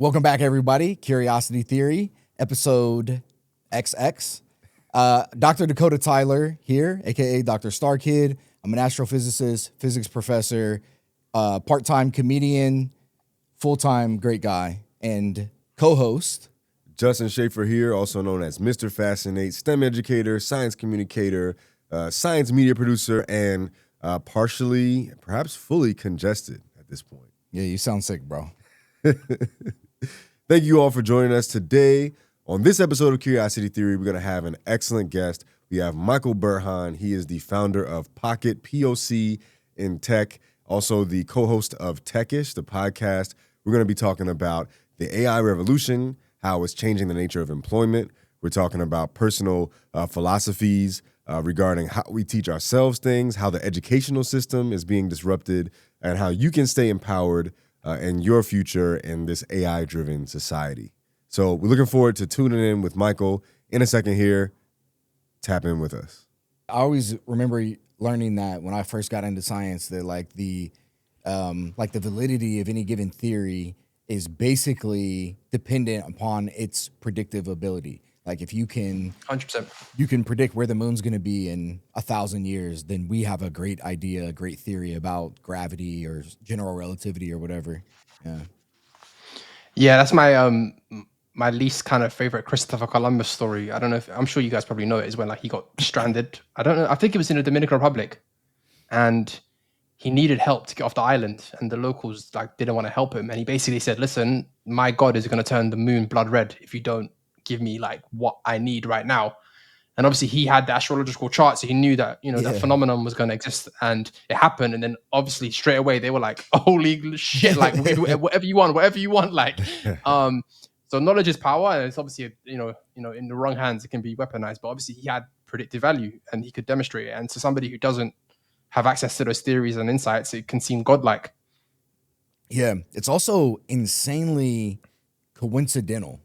Welcome back, everybody. Curiosity Theory, episode XX. Dr. Dakotah Tyler here, aka Dr. Star Kid. I'm an astrophysicist, physics professor, part-time comedian, full-time great guy, and co-host. Justin Shaifer here, also known as Mr. Fascinate, STEM educator, science communicator, science media producer, and partially, perhaps fully congested at this point. Yeah, you sound sick, bro. Thank you all for joining us today. On this episode of Curiosity Theory, we're going to have an excellent guest. We have Michael Berhane. He is the founder of Pocket POC in tech, also the co-host of Techish, the podcast. We're going to be talking about the AI revolution, how it's changing the nature of employment. We're talking about personal philosophies regarding how we teach ourselves things, how the educational system is being disrupted, and how you can stay empowered in your future in this AI-driven society. So we're looking forward to tuning in with Michael in a second here. Tap in with us. I always remember learning that when I first got into science, that the validity of any given theory is basically dependent upon its predictive ability. Like if you can 100%, you can predict where the moon's going to be in 1,000 years, then we have a great idea, a great theory about gravity or general relativity or whatever. Yeah, that's my least kind of favorite Christopher Columbus story. I don't know if I'm sure you guys probably know it, is when he got stranded. I don't know. I think it was in the Dominican Republic, and he needed help to get off the island, and the locals didn't want to help him, and he basically said, "Listen, my God is going to turn the moon blood red if you don't give me what I need right now." And obviously he had the astrological chart, so he knew that that phenomenon was going to exist, and it happened. And then obviously straight away they were like, "Holy shit! Whatever you want." So knowledge is power, and it's obviously in the wrong hands it can be weaponized. But obviously he had predictive value, and he could demonstrate it. And to somebody who doesn't have access to those theories and insights, it can seem godlike. Yeah, it's also insanely coincidental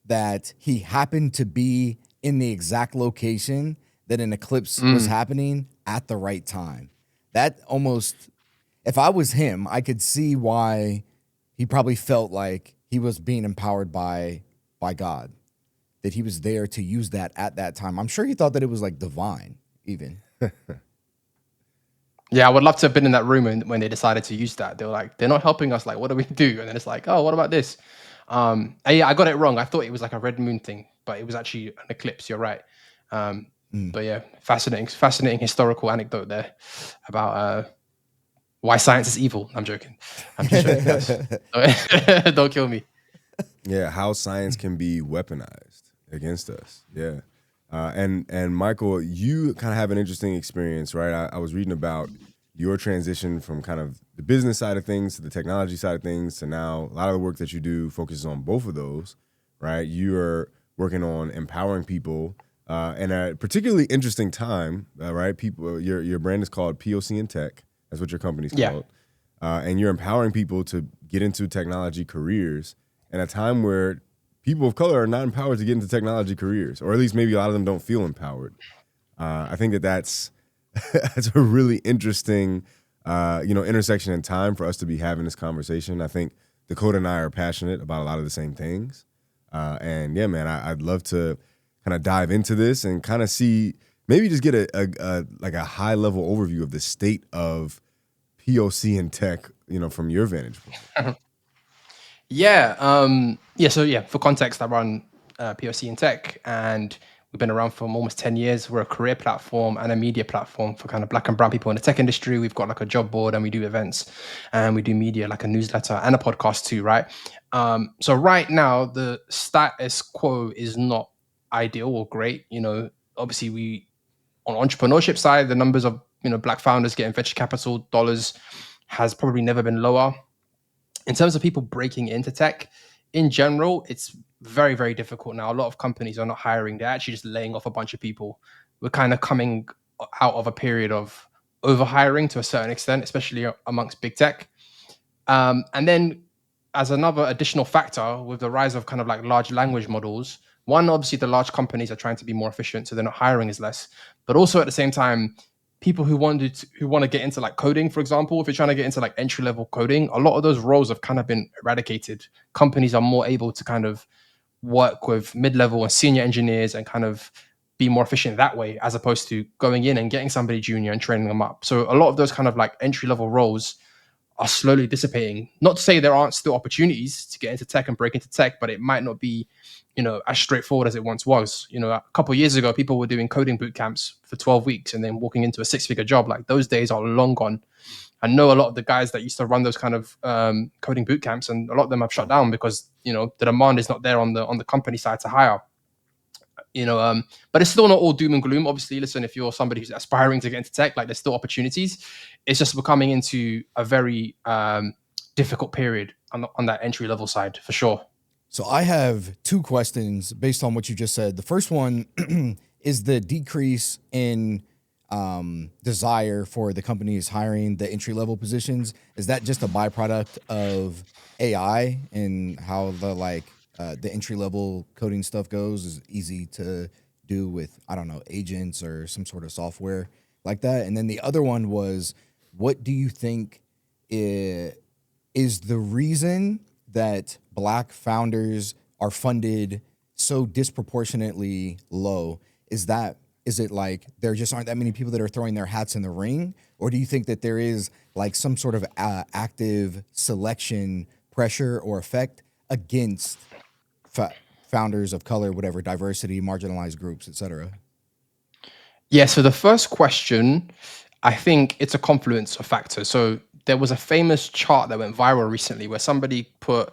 that he happened to be in the exact location that an eclipse was happening at the right time. That almost, if I was him, I could see why he probably felt like he was being empowered by God, that he was there to use that at that time. I'm sure he thought that it was divine, even. Yeah, I would love to have been in that room when they decided to use that. They were like, "They're not helping us. What do we do?" And then it's like, "Oh, what about this?" I got it wrong. I thought it was a red moon thing, but it was actually an eclipse. You're right. But yeah, fascinating historical anecdote there about why science is evil. I'm joking. I'm just joking, guys. Don't kill me. Yeah, how science can be weaponized against us. Yeah. And Michael, you kind of have an interesting experience, right? I was reading about your transition from kind of the business side of things to the technology side of things to now a lot of the work that you do focuses on both of those, right? You are working on empowering people in a particularly interesting time, right? People, your brand is called POC in Tech. That's what your company's called. And you're empowering people to get into technology careers in a time where people of color are not empowered to get into technology careers, or at least maybe a lot of them don't feel empowered. I think that's a really interesting, intersection in time for us to be having this conversation. I think Dakotah and I are passionate about a lot of the same things. And yeah, man, I'd love to kind of dive into this and kind of see, maybe just get a high level overview of the state of POC in tech, from your vantage point. For context, I run POC in Tech, and we've been around for almost 10 years. We're a career platform and a media platform for kind of Black and brown people in the tech industry. We've got a job board, and we do events, and we do media, a newsletter and a podcast too, right? So right now, the status quo is not ideal or great. Obviously on entrepreneurship side, the numbers of Black founders getting venture capital dollars has probably never been lower. In terms of people breaking into tech, in general, it's very, very difficult now. A lot of companies are not hiring. They're actually just laying off a bunch of people. We're kind of coming out of a period of overhiring to a certain extent, especially amongst big tech. And then as another additional factor, with the rise of kind of large language models, one, obviously the large companies are trying to be more efficient, so they're not hiring as less. But also at the same time, people who want to get into like coding, for example, if you're trying to get into like entry level coding, a lot of those roles have kind of been eradicated. Companies are more able to kind of work with mid-level and senior engineers and kind of be more efficient that way, as opposed to going in and getting somebody junior and training them up. So a lot of those kind of like entry level roles are slowly dissipating. Not to say there aren't still opportunities to get into tech and break into tech, but it might not be, as straightforward as it once was. A couple of years ago, people were doing coding boot camps for 12 weeks and then walking into a 6-figure job. Like, those days are long gone. I know a lot of the guys that used to run those kind of coding boot camps, and a lot of them have shut down because the demand is not there on the company side to hire. But it's still not all doom and gloom. Obviously, listen, if you're somebody who's aspiring to get into tech, like, there's still opportunities. It's just we're coming into a very difficult period on that entry level side, for sure. So I have 2 questions based on what you just said. The first one is the decrease in desire for the companies hiring the entry level positions. Is that just a byproduct of AI and how the entry level coding stuff goes is easy to do with, I don't know, agents or some sort of software like that? And then the other one was, what do you think is the reason that Black founders are funded so disproportionately low? Is it like there just aren't that many people that are throwing their hats in the ring? Or do you think that there is like some sort of active selection pressure or effect against founders of color, whatever, diversity, marginalized groups, etc.? Yeah, so the first question, I think it's a confluence of factors. So there was a famous chart that went viral recently where somebody put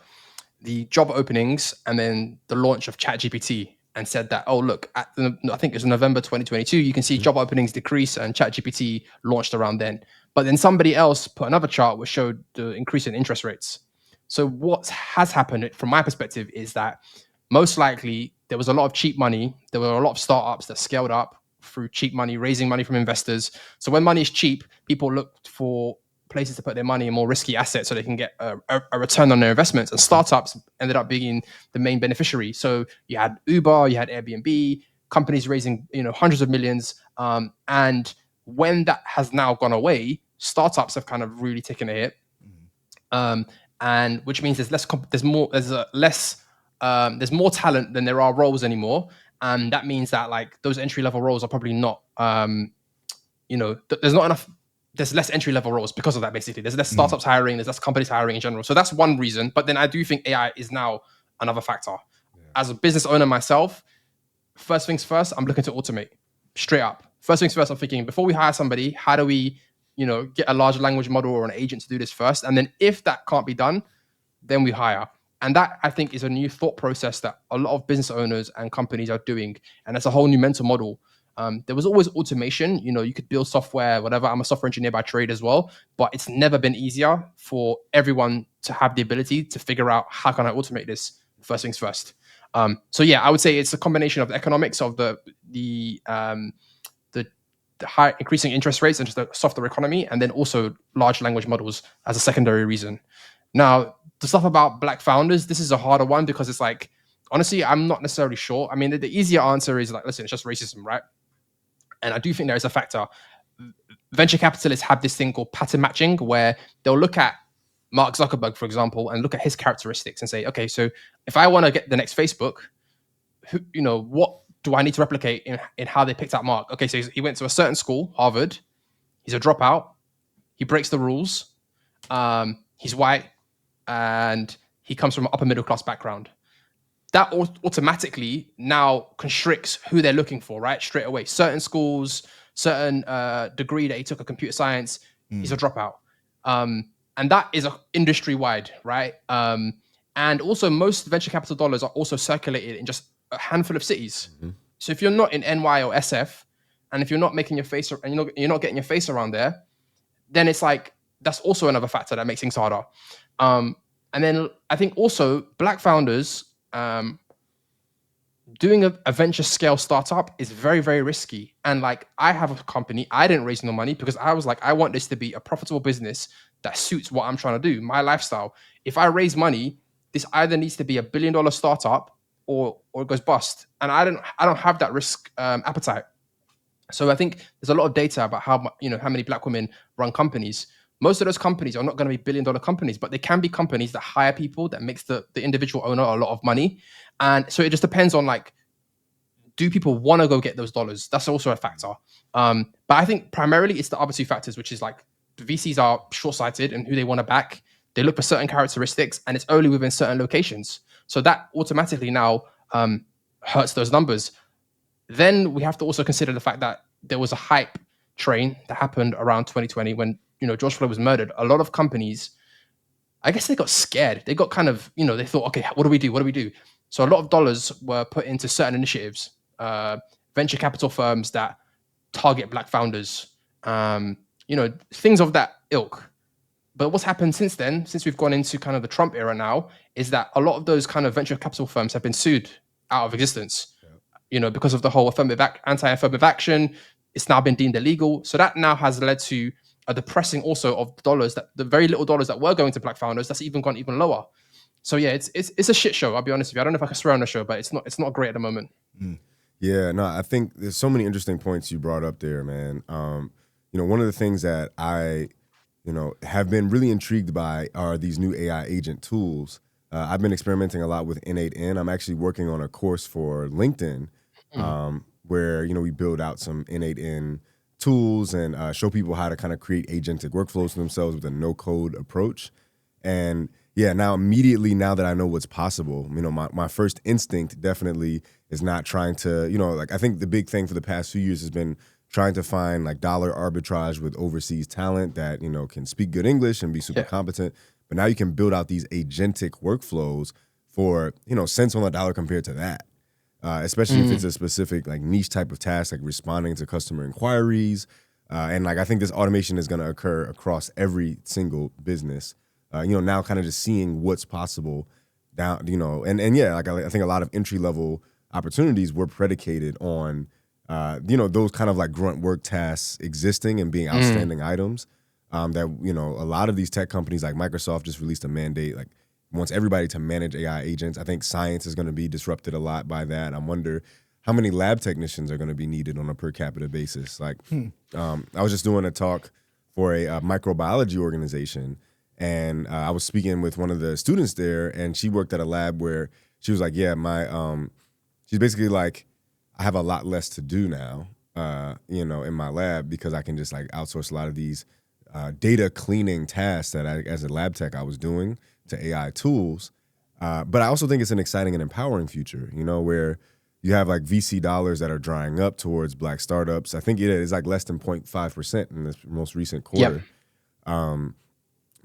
the job openings and then the launch of ChatGPT and said that, oh, look, I think it was November 2022, you can see job openings decrease and ChatGPT launched around then. But then somebody else put another chart which showed the increase in interest rates. So what has happened from my perspective is that most likely there was a lot of cheap money. There were a lot of startups that scaled up through cheap money, raising money from investors. So when money is cheap, people look for places to put their money in more risky assets so they can get a return on their investments. And startups ended up being the main beneficiary. So you had Uber, you had Airbnb, companies raising hundreds of millions. And when that has now gone away, startups have kind of really taken a hit. And which means there's more talent than there are roles anymore. And that means that like those entry level roles are probably not, there's not enough. There's less entry level roles because of that. Basically, there's less startups hiring, there's less companies hiring in general. So that's one reason. But then I do think AI is now another factor. Yeah. As a business owner myself, first things first, I'm looking to automate straight up. First things first, I'm thinking before we hire somebody, how do we, get a large language model or an agent to do this first? And then if that can't be done, then we hire. And that, I think, is a new thought process that a lot of business owners and companies are doing. And it's a whole new mental model. There was always automation. You could build software, whatever. I'm a software engineer by trade as well, but it's never been easier for everyone to have the ability to figure out how can I automate this first things first. So yeah, I would say it's a combination of the economics of the high increasing interest rates and just the softer economy, and then also large language models as a secondary reason. Now, the stuff about Black founders, this is a harder one because it's like, honestly, I'm not necessarily sure. I mean, the easier answer is like, listen, it's just racism, right? And I do think there is a factor. Venture capitalists have this thing called pattern matching, where they'll look at Mark Zuckerberg, for example, and look at his characteristics and say, okay, so if I want to get the next Facebook, what do I need to replicate in how they picked out Mark? Okay, so he went to a certain school, Harvard. He's a dropout. He breaks the rules. He's white, and he comes from an upper middle class background. That automatically now constricts who they're looking for, right? Straight away. Certain schools, certain degree that he took a computer science, he's a dropout. And that is industry wide, right? And also most venture capital dollars are also circulated in just a handful of cities. Mm-hmm. So if you're not in NY or SF, and if you're not making your face, and you're not getting your face around there, then it's like, that's also another factor that makes things harder. And then I think also Black founders, doing a venture scale startup is very, very risky. And like, I have a company, I didn't raise no money because I was like, I want this to be a profitable business that suits what I'm trying to do, my lifestyle. If I raise money, this either needs to be $1 billion startup or it goes bust. And I don't have that risk appetite. So I think there's a lot of data about how many black women run companies. Most of those companies are not going to be billion-dollar companies, but they can be companies that hire people that makes the individual owner a lot of money. And so it just depends on like, do people want to go get those dollars? That's also a factor. But I think primarily it's the other two factors, which is like the VCs are short-sighted and who they want to back. They look for certain characteristics, and it's only within certain locations. So that automatically now hurts those numbers. Then we have to also consider the fact that there was a hype train that happened around 2020 when George Floyd was murdered. A lot of companies, I guess, they got scared. They got kind of they thought, okay, what do we do? What do we do? So a lot of dollars were put into certain initiatives, venture capital firms that target black founders, things of that ilk. But what's happened since then, since we've gone into kind of the Trump era now, is that a lot of those kind of venture capital firms have been sued out of existence. Because of the whole anti-affirmative action. It's now been deemed illegal. So that now has led to a depressing also of dollars, that the very little dollars that were going to black founders, that's even gone even lower. So yeah, it's a shit show. I'll be honest with you. I don't know if I can swear on the show, but it's not great at the moment. Yeah, no, I think there's so many interesting points you brought up there, man. One of the things that I, have been really intrigued by are these new AI agent tools. I've been experimenting a lot with N8N. I'm actually working on a course for LinkedIn where, we build out some N8N tools and show people how to kind of create agentic workflows for themselves with a no-code approach. And yeah, now that I know what's possible, my first instinct definitely is not trying to, I think the big thing for the past few years has been trying to find like dollar arbitrage with overseas talent that, can speak good English and be super competent. But now you can build out these agentic workflows for, cents on the dollar compared to that. Especially if it's a specific like niche type of task, like responding to customer inquiries. And like, I think this automation is going to occur across every single business. Now kind of just seeing what's possible down, and yeah, like I think a lot of entry level opportunities were predicated on, those kind of like grunt work tasks existing and being outstanding items. That, a lot of these tech companies like Microsoft just released a mandate, like wants everybody to manage AI agents. I think science is going to be disrupted a lot by that. I wonder how many lab technicians are going to be needed on a per capita basis. Like, I was just doing a talk for a microbiology organization, and I was speaking with one of the students there, and she worked at a lab where she was like, yeah, she's basically like, I have a lot less to do now, in my lab because I can just like outsource a lot of these data cleaning tasks that as a lab tech I was doing to AI tools. But I also think it's an exciting and empowering future, where you have like VC dollars that are drying up towards black startups. I think it is like less than 0.5% in this most recent quarter. Yep.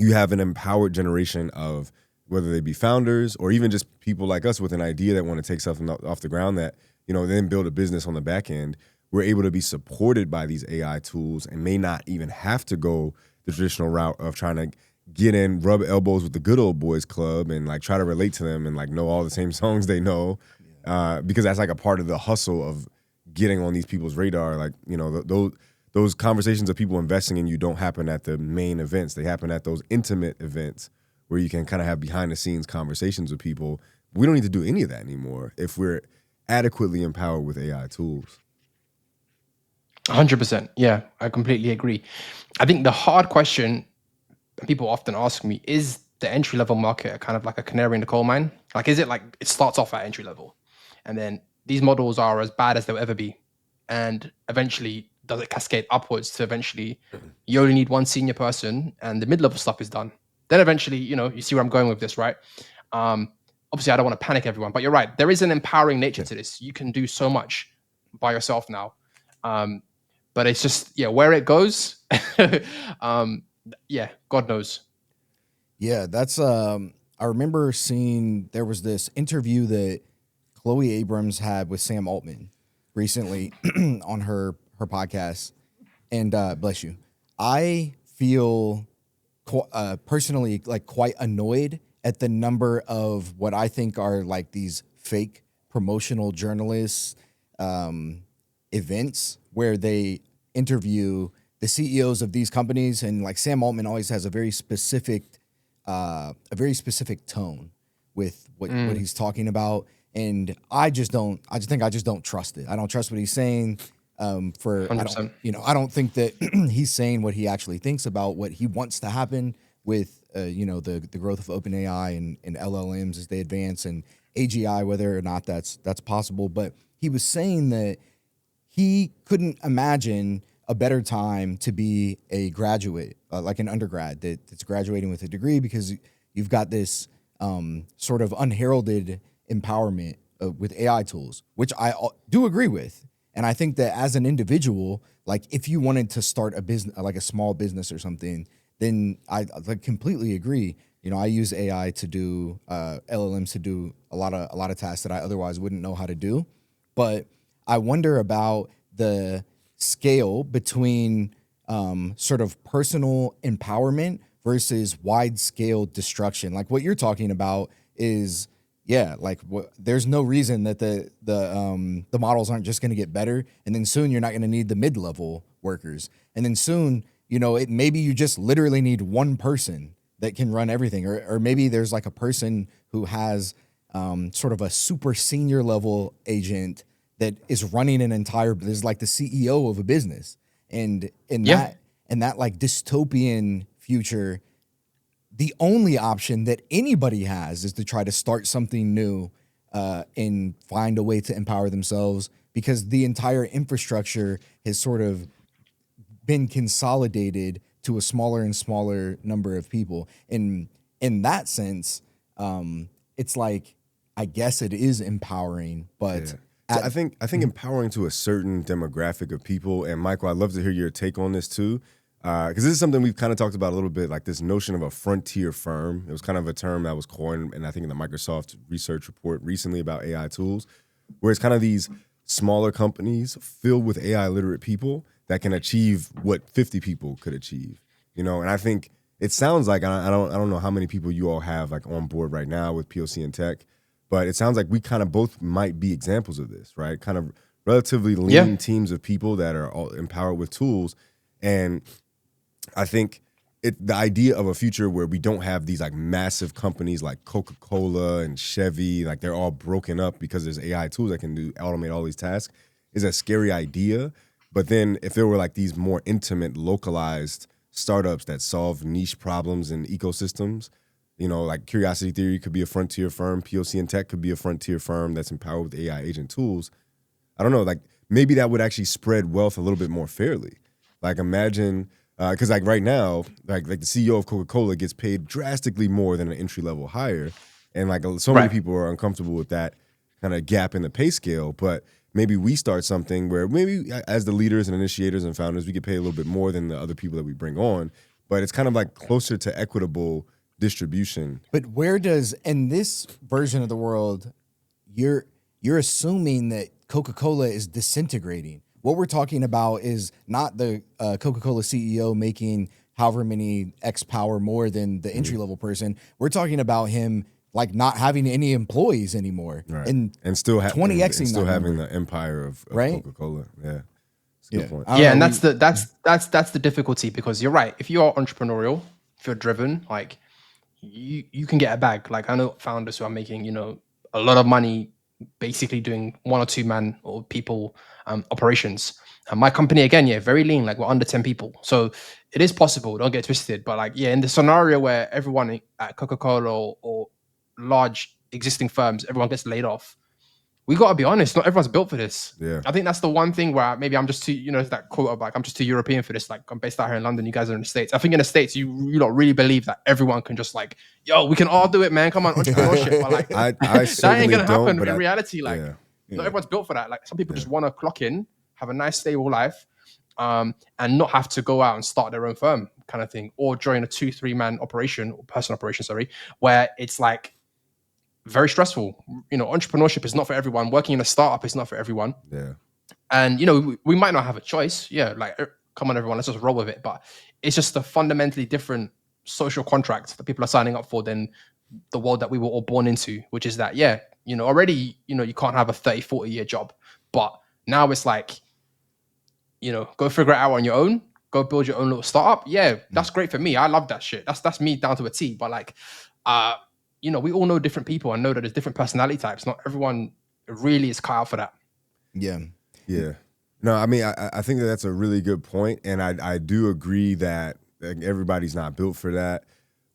You have an empowered generation of whether they be founders or even just people like us with an idea that want to take something off the ground that, then build a business on the back end. We're able to be supported by these AI tools and may not even have to go the traditional route of trying to get in, rub elbows with the good old boys club and like try to relate to them and like know all the same songs they know, because that's like a part of the hustle of getting on these people's radar. Like, those conversations of people investing in you don't happen at the main events. They happen at those intimate events where you can kind of have behind the scenes conversations with people. We don't need to do any of that anymore if we're adequately empowered with AI tools. 100%. Yeah, I completely agree. I think the hard question people often ask me is the entry level market kind of like a canary in the coal mine? Like, is it like it starts off at entry level and then these models are as bad as they'll ever be? And eventually, does it cascade upwards to eventually you only need one senior person and the mid level stuff is done? Then eventually, you see where I'm going with this, right? Obviously, I don't want to panic everyone, but you're right. There is an empowering nature to this. You can do so much by yourself now. But it's just, where it goes, God knows. Yeah, that's I remember seeing there was this interview that Chloe Abrams had with Sam Altman recently on her podcast. And bless you. I feel personally like quite annoyed at the number of what I think are like these fake promotional journalists events where they interview the CEOs of these companies, and like Sam Altman always has a very specific tone with what he's talking about, and I just don't trust it. I don't trust what he's saying. For I don't, 100%. I don't think that he's saying what he actually thinks about what he wants to happen with, the growth of OpenAI and LLMs as they advance, and AGI, whether or not that's possible. But he was saying that he couldn't imagine a better time to be a graduate, like an undergrad that's graduating with a degree, because you've got this sort of unheralded empowerment with AI tools, which I do agree with. And I think that as an individual, like if you wanted to start a business, like a small business or something, then I like completely agree. I use AI to do LLMs to do a lot of tasks that I otherwise wouldn't know how to do. But I wonder about the scale between sort of personal empowerment versus wide scale destruction. Like what you're talking about is, like there's no reason that the models aren't just going to get better, and then soon you're not going to need the mid-level workers, and then soon maybe you just literally need one person that can run everything, or maybe there's like a person who has sort of a super senior level agent that is running an entire, is like the CEO of a business, and in that like dystopian future, the only option that anybody has is to try to start something new and find a way to empower themselves, because the entire infrastructure has sort of been consolidated to a smaller and smaller number of people. And in that sense, it's like, I guess it is empowering, but So I think empowering to a certain demographic of people. And Michael, I'd love to hear your take on this too. Because this is something we've kind of talked about a little bit, like this notion of a frontier firm. It was kind of a term that was coined, and I think in the Microsoft research report recently about AI tools, where it's kind of these smaller companies filled with AI literate people that can achieve what 50 people could achieve. And I think it sounds like, I don't know how many people you all have like on board right now with POC and tech, but it sounds like we kind of both might be examples of this, right? Kind of relatively lean teams of people that are all empowered with tools. And I think the idea of a future where we don't have these like massive companies like Coca-Cola and Chevy, like they're all broken up because there's AI tools that can automate all these tasks, is a scary idea. But then if there were like these more intimate, localized startups that solve niche problems in ecosystems, like Curiosity Theory could be a frontier firm, POC and Tech could be a frontier firm that's empowered with AI agent tools. I don't know, like maybe that would actually spread wealth a little bit more fairly. Like imagine, because like right now, like the CEO of Coca-Cola gets paid drastically more than an entry-level hire. And like so many people are uncomfortable with that kind of gap in the pay scale. But maybe we start something where maybe as the leaders and initiators and founders, we get paid a little bit more than the other people that we bring on. But it's kind of like closer to equitable distribution. But where does, in this version of the world, you're assuming that Coca-Cola is disintegrating. What we're talking about is not the Coca-Cola CEO making however many X power more than the entry-level person. We're talking about him like not having any employees anymore, Right. and still 20xing and still that having number. the empire of Right? Coca-Cola. Yeah, it's a good point. Yeah, and that's the difficulty, because you're right. If you are entrepreneurial, if you're driven, like you can get a bag. Like I know founders who are making a lot of money, basically doing 1 or 2 man or people operations. And my company again, very lean. Like we're under 10 people, so it is possible. Don't get twisted. But like in the scenario where everyone at Coca-Cola or large existing firms, everyone gets laid off, we got to be honest, not everyone's built for this. Yeah. I think that's the one thing where maybe I'm just too, it's that quote of like, I'm just too European for this. Like I'm based out here in London, you guys are in the States. I think in the States, you don't really believe that everyone can just like, yo, we can all do it, man. Come on, entrepreneurship. But like, I that ain't going to happen but in reality. Like Yeah. not everyone's built for that. Like some people just want to clock in, have a nice stable life, and not have to go out and start their own firm kind of thing, or join a 2-3 man operation or person operation, where it's like, very stressful. Entrepreneurship is not for everyone. Working in a startup is not for everyone. Yeah. And we might not have a choice. Yeah, like come on, everyone, let's just roll with it. But it's just a fundamentally different social contract that people are signing up for than the world that we were all born into, which is that already you can't have a 30-40 year job, but now it's like go figure it out on your own. Go build your own little startup. Yeah, that's great for me. I love that shit. That's me down to a T. But like, we all know different people and know that there's different personality types. Not everyone really is cut out for that. Yeah. Yeah. No, I mean, I think that that's a really good point, and I do agree that like, everybody's not built for that.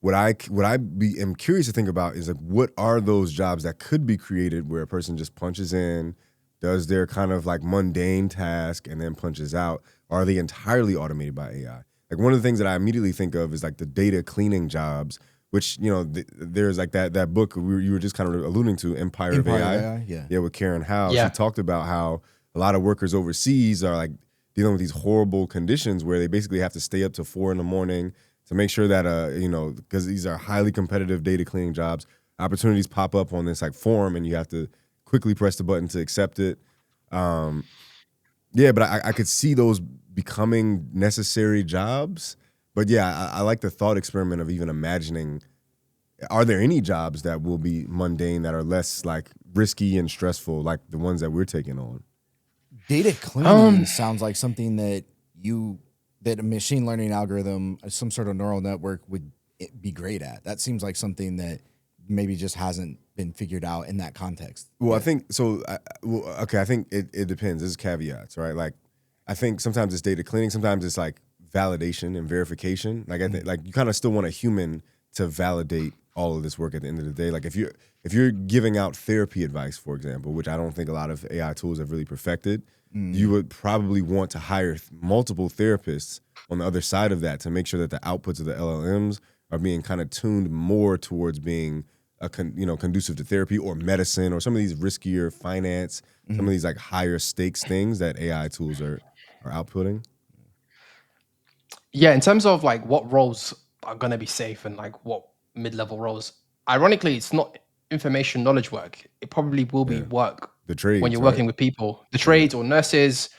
Am curious to think about is like, what are those jobs that could be created where a person just punches in, does their kind of like mundane task, and then punches out? Are they entirely automated by AI? Like one of the things that I immediately think of is like the data cleaning jobs, which there's like that book you were just kind of alluding to, Empire of AI, yeah, with Karen Howe. Yeah. She talked about how a lot of workers overseas are like dealing with these horrible conditions where they basically have to stay up to 4 a.m. to make sure that because these are highly competitive data cleaning jobs, opportunities pop up on this like forum, and you have to quickly press the button to accept it. But I could see those becoming necessary jobs. But yeah, I like the thought experiment of even imagining, are there any jobs that will be mundane that are less like risky and stressful, like the ones that we're taking on? Data cleaning sounds like something that a machine learning algorithm, some sort of neural network would be great at. That seems like something that maybe just hasn't been figured out in that context. Well, I think so. I think it depends. There's caveats, right? Like, I think sometimes it's data cleaning, sometimes it's like validation and verification. Like, I think like you kind of still want a human to validate all of this work at the end of the day. Like, if you're giving out therapy advice, for example, which I don't think a lot of AI tools have really perfected, you would probably want to hire multiple therapists on the other side of that to make sure that the outputs of the LLMs are being kind of tuned more towards being conducive to therapy or medicine or some of these riskier finance, some of these like higher stakes things that AI tools are outputting. Yeah, in terms of like what roles are going to be safe and like what mid-level roles, ironically, it's not information knowledge work. It probably will be work The trades, when you're right? working with people, the trades or nurses,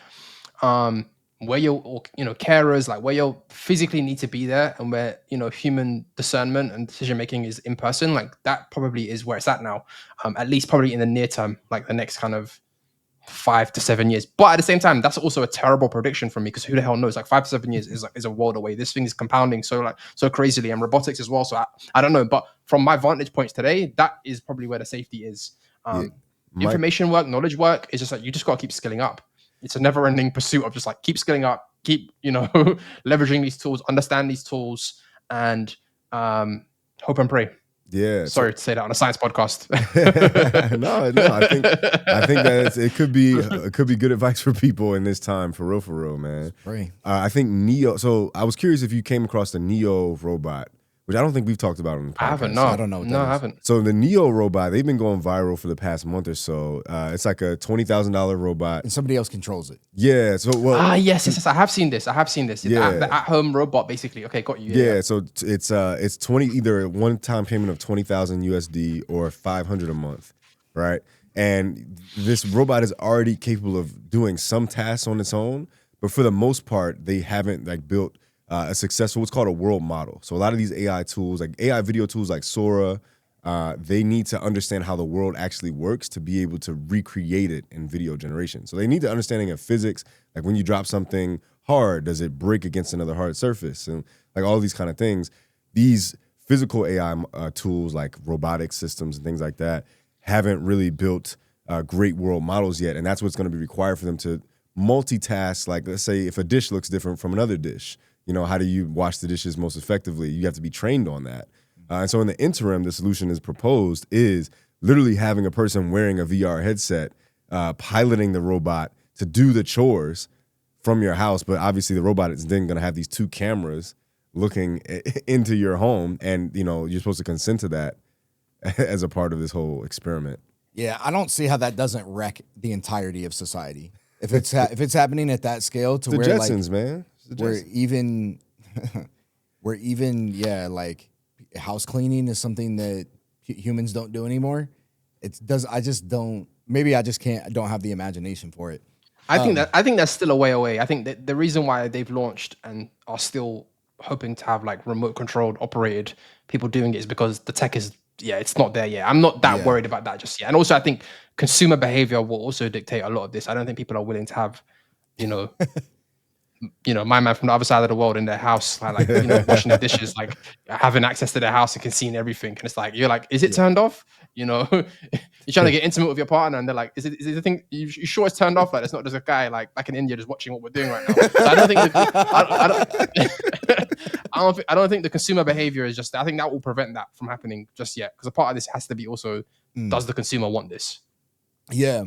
where you're, or, carers, like where you physically need to be there and where, human discernment and decision making is in person. Like that probably is where it's at now, at least probably in the near term, like the next kind of 5 to 7 years. But at the same time, that's also a terrible prediction for me because who the hell knows? Like 5 to 7 years is a world away. This thing is compounding so crazily, and robotics as well. So I don't know. But from my vantage points today, that is probably where the safety is. Information work, knowledge work is just like you just got to keep skilling up. It's a never-ending pursuit of just like keep skilling up, keep leveraging these tools, understand these tools, and hope and pray. Yeah. Sorry to say that on a science podcast. No. I think that it could be good advice for people in this time, for real, man. Right. I think Neo. So I was curious if you came across the Neo robot, which I don't think we've talked about on the podcast. I haven't. No, I don't know what that I is. haven't. So the Neo robot, they've been going viral for the past month or so. It's like a $20,000 robot. And somebody else controls it. Yeah. So Yes. I have seen this. Yeah. The at-home robot, basically. Okay, got you. Yeah. So it's 20, either a one-time payment of 20,000 USD or 500 a month, right? And this robot is already capable of doing some tasks on its own, but for the most part, they haven't like built a successful, what's called a world model. So a lot of these AI tools, like AI video tools like Sora, they need to understand how the world actually works to be able to recreate it in video generation. So they need the understanding of physics, like when you drop something hard, does it break against another hard surface? And like all these kind of things. These physical AI tools like robotic systems and things like that haven't really built great world models yet. And that's what's going to be required for them to multitask. Like, let's say if a dish looks different from another dish, how do you wash the dishes most effectively? You have to be trained on that. And so in the interim, the solution is proposed is literally having a person wearing a VR headset, piloting the robot to do the chores from your house. But obviously the robot is then going to have these 2 cameras looking into your home. And, you're supposed to consent to that as a part of this whole experiment. Yeah, I don't see how that doesn't wreck the entirety of society. If it's happening at that scale to The where Jetsons, man. We're even like house cleaning is something that humans don't do anymore. I just don't have the imagination for it. I think that's still a way away. I think that the reason why they've launched and are still hoping to have like remote controlled operated people doing it is because the tech is it's not there yet. I'm not that worried about that just yet. And also I think consumer behavior will also dictate a lot of this. I don't think people are willing to have, my man from the other side of the world in their house, like washing their dishes, like having access to their house and can see everything. And it's like, you're like, is it turned off? You know, you're trying to get intimate with your partner, and they're like, "Is it the thing? You sure it's turned off? Like, it's not just a guy like back in India just watching what we're doing right now." So I don't think I don't think the consumer behavior is just. I think that will prevent that from happening just yet, because a part of this has to be also, does the consumer want this? Yeah.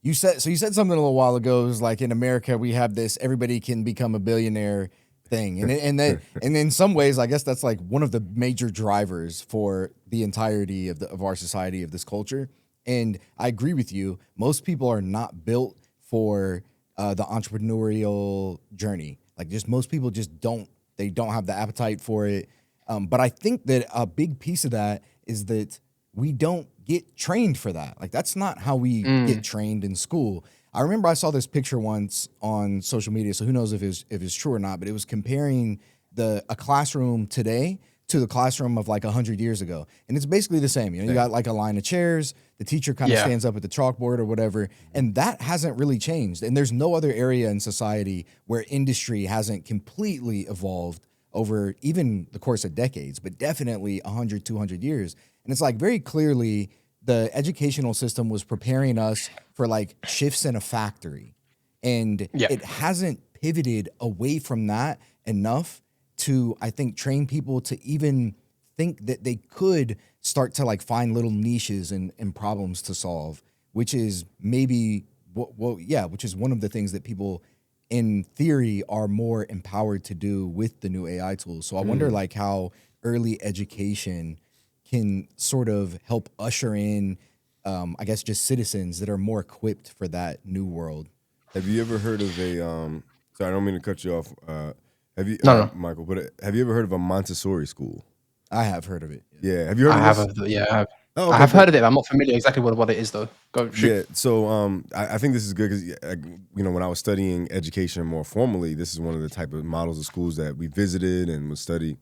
You said something a little while ago. It was like, in America we have this everybody can become a billionaire thing, and in some ways I guess that's like one of the major drivers for the entirety of our society, of this culture. And I agree with you. Most people are not built for the entrepreneurial journey. Like, just most people just don't have the appetite for it. But I think that a big piece of that is that we don't get trained for that. Like, that's not how we get trained in school. I remember I saw this picture once on social media, so who knows if it's true or not, but it was comparing a classroom today to the classroom of like 100 years ago. And it's basically the same. You know, you got like a line of chairs, the teacher kind of stands up at the chalkboard or whatever, and that hasn't really changed. And there's no other area in society where industry hasn't completely evolved over even the course of decades, but definitely 100, 200 years. And it's like, very clearly the educational system was preparing us for like shifts in a factory. And it hasn't pivoted away from that enough to, I think, train people to even think that they could start to like find little niches and problems to solve, which is maybe which is one of the things that people in theory are more empowered to do with the new AI tools. So I wonder like how early education can sort of help usher in, I guess, just citizens that are more equipped for that new world. Have you ever heard of a, sorry, I don't mean to cut you off, No. Michael, but have you ever heard of a Montessori school? I have heard of it. Yeah. Have you heard of this? I have. Oh, okay, I have heard of it. I'm not familiar exactly what it is, though. Go shoot. Yeah, so I think this is good because, when I was studying education more formally, this is one of the type of models of schools that we visited and would study.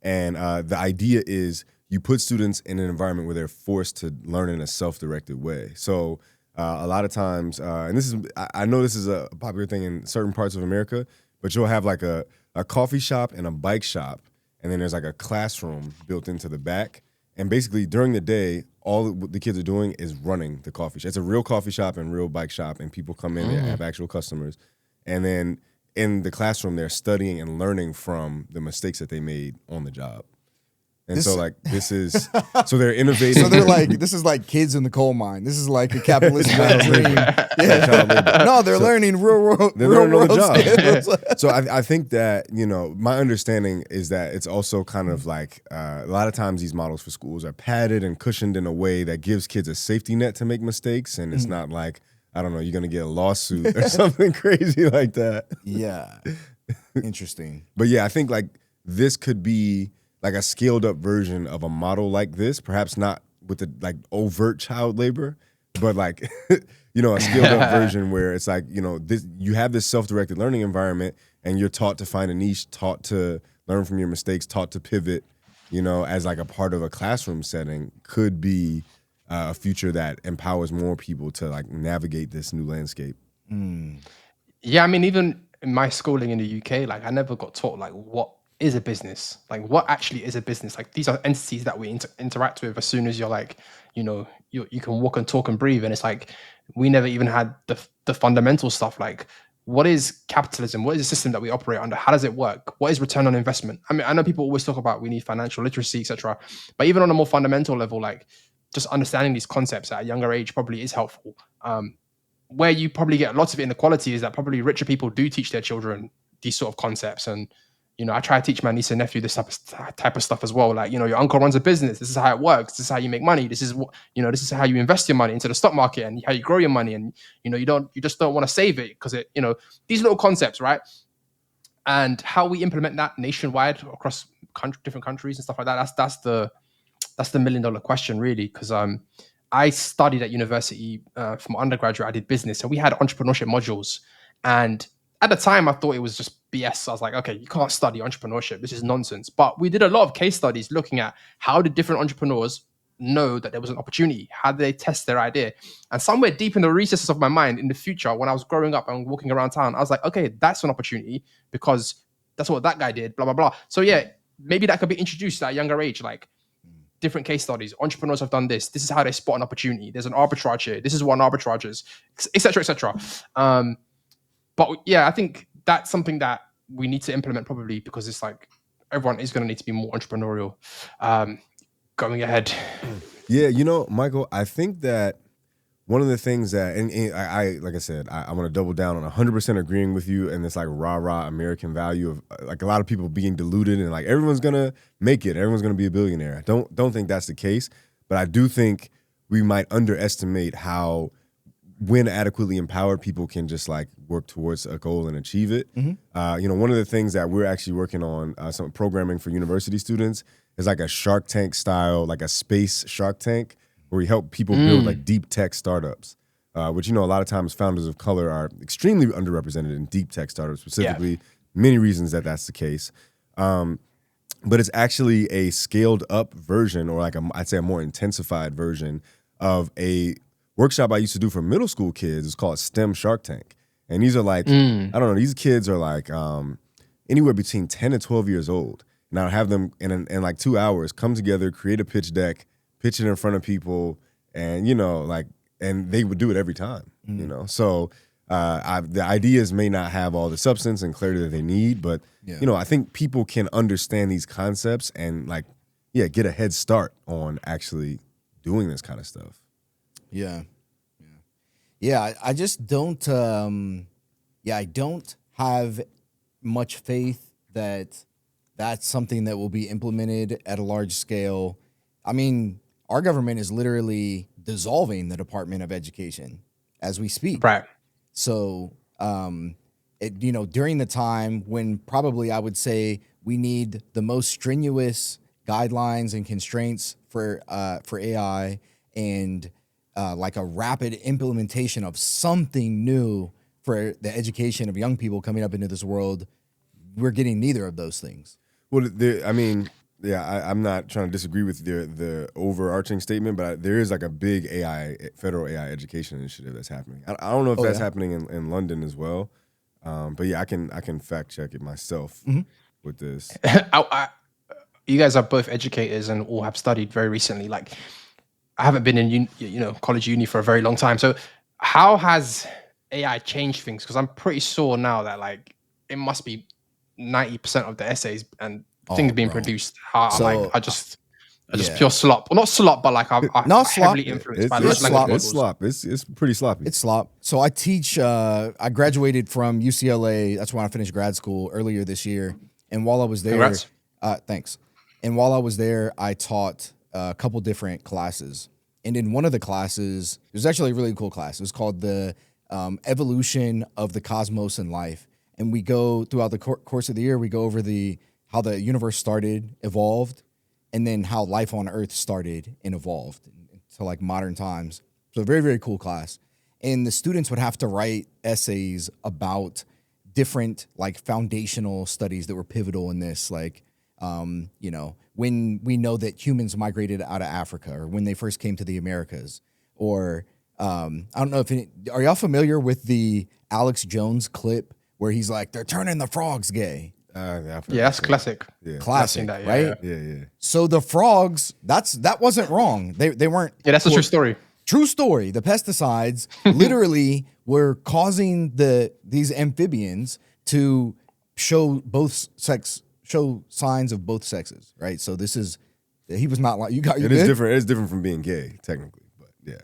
And the idea is you put students in an environment where they're forced to learn in a self-directed way. So a lot of times, and this is, I know this is a popular thing in certain parts of America, but you'll have like a coffee shop and a bike shop, and then there's like a classroom built into the back. And basically during the day, all the kids are doing is running the coffee shop. It's a real coffee shop and real bike shop, and people come in, they have actual customers. And then in the classroom, they're studying and learning from the mistakes that they made on the job. And so like this is, so they're innovating. So they're like, this is like kids in the coal mine. This is like a capitalistic dream. No, they're learning real They're learning on the job. skills. So I think that, my understanding is that it's also kind of like a lot of times these models for schools are padded and cushioned in a way that gives kids a safety net to make mistakes. And it's not like, I don't know, you're going to get a lawsuit or something crazy like that. Yeah. Interesting. But yeah, I think like this could be like a scaled up version of a model like this, perhaps not with the like overt child labor, but like, a scaled up version where it's like, you have this self-directed learning environment and you're taught to find a niche, taught to learn from your mistakes, taught to pivot, as like a part of a classroom setting could be a future that empowers more people to like navigate this new landscape. Yeah, I mean, even in my schooling in the UK, like I never got taught like what is a business, like what actually is a business. Like these are entities that we interact with as soon as you're like, you can walk and talk and breathe. And it's like we never even had the fundamental stuff, like what is capitalism, what is the system that we operate under, how does it work, what is return on investment. I mean, I know people always talk about we need financial literacy, etc., but even on a more fundamental level, like just understanding these concepts at a younger age probably is helpful. Where you probably get lots of inequality is that probably richer people do teach their children these sort of concepts. And I try to teach my niece and nephew this type of stuff as well. Like, your uncle runs a business. This is how it works. This is how you make money. This is what, this is how you invest your money into the stock market and how you grow your money. And, you just don't want to save it because these little concepts, right? And how we implement that nationwide across different countries and stuff like that. That's the $1 million question, really. Because I studied at university from undergraduate. I did business, and we had entrepreneurship modules. And at the time, I thought it was just BS. I was like, okay, you can't study entrepreneurship. This is nonsense. But we did a lot of case studies looking at how did different entrepreneurs know that there was an opportunity? How did they test their idea? And somewhere deep in the recesses of my mind, in the future, when I was growing up and walking around town, I was like, okay, that's an opportunity because that's what that guy did, blah, blah, blah. So yeah, maybe that could be introduced at a younger age. Like, different case studies. Entrepreneurs have done this. This is how they spot an opportunity. There's an arbitrage here. This is what an arbitrage is, etc., etc. But yeah, I think that's something that we need to implement probably, because it's like everyone is going to need to be more entrepreneurial going ahead. Yeah, Michael, I think that one of the things that, and I like I said, I want to double down on 100% agreeing with you, and this like rah-rah American value of like a lot of people being deluded and like everyone's gonna make it, everyone's gonna be a billionaire. I don't think that's the case, but I do think we might underestimate how, when adequately empowered, people can just like work towards a goal and achieve it. One of the things that we're actually working on, some programming for university students, is like a Shark Tank style, like a space Shark Tank, where we help people build like deep tech startups, which, a lot of times founders of color are extremely underrepresented in deep tech startups specifically. Many reasons that that's the case. But it's actually a scaled up version, or like I'd say a more intensified version of a workshop I used to do for middle school kids. It's called STEM Shark Tank. And these are like, I don't know, these kids are like anywhere between 10 and 12 years old. And I'll have them in like 2 hours come together, create a pitch deck, pitch it in front of people, and and they would do it every time. So the ideas may not have all the substance and clarity that they need, but I think people can understand these concepts and get a head start on actually doing this kind of stuff. I just don't I don't have much faith that that's something that will be implemented at a large scale. I mean, our government is literally dissolving the Department of Education as we speak. Right. So, during the time when probably I would say we need the most strenuous guidelines and constraints for AI, and like a rapid implementation of something new for the education of young people coming up into this world, we're getting neither of those things. Well, I'm not trying to disagree with the overarching statement, but there is like a big federal AI education initiative that's happening. I don't know if that's happening in London as well, but yeah, I can fact check it myself with this. You guys are both educators and all have studied very recently. Like, I haven't been in college, uni for a very long time. So how has AI changed things? Because I'm pretty sure now that like it must be 90% of the essays and things being produced. I just pure slop. Well, not slop, but like I'm heavily influenced by large language models. It's slop. It's pretty sloppy. It's slop. So I teach. I graduated from UCLA. That's when I finished grad school earlier this year. And while I was there, thanks. And while I was there, I taught a couple different classes. And in one of the classes, it was actually a really cool class. It was called the Evolution of the Cosmos and Life. And we go throughout the course of the year, we go over how the universe started, evolved, and then how life on Earth started and evolved to like modern times. So a very, very cool class. And the students would have to write essays about different like foundational studies that were pivotal in this, like, when we know that humans migrated out of Africa, or when they first came to the Americas, or I don't know are y'all familiar with the Alex Jones clip where he's like, they're turning the frogs gay? That's classic. Yeah. Classic, that, right? Yeah. So the frogs, that wasn't wrong. They weren't. Yeah, that's a true story. True story. The pesticides literally were causing these amphibians to show signs of both sexes, right? So he was not like you got. It is different. It is different from being gay, technically, but yeah,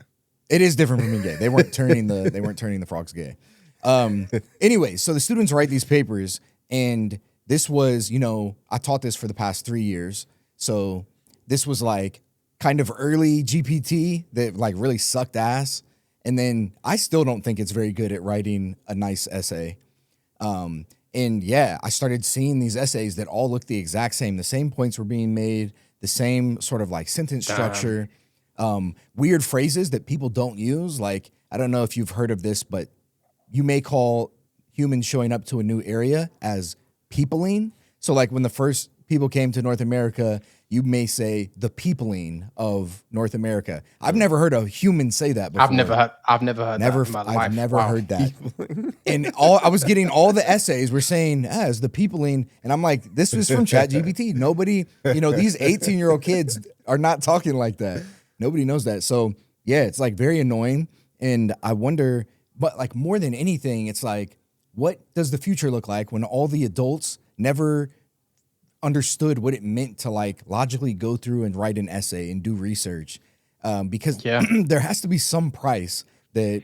it is different from being gay. They weren't turning the frogs gay. Anyway, so the students write these papers, and this was, I taught this for the past 3 years. So this was like kind of early GPT that like really sucked ass. And then I still don't think it's very good at writing a nice essay. And yeah, I started seeing these essays that all looked the exact same. The same points were being made, the same sort of like sentence structure, weird phrases that people don't use. Like, I don't know if you've heard of this, but you may call humans showing up to a new area as peopling. So like when the first people came to North America, you may say the peopling of North America. I've never heard a human say that before. I've never heard that in my life. I've never heard that. And I was getting all the essays were saying as the peopling, and I'm like, this was from ChatGPT. Nobody, these 18-year-old kids are not talking like that. Nobody knows that. So yeah, it's like very annoying. And I wonder, but like more than anything, it's like, what does the future look like when all the adults never understood what it meant to like logically go through and write an essay and do research? Because there has to be some price that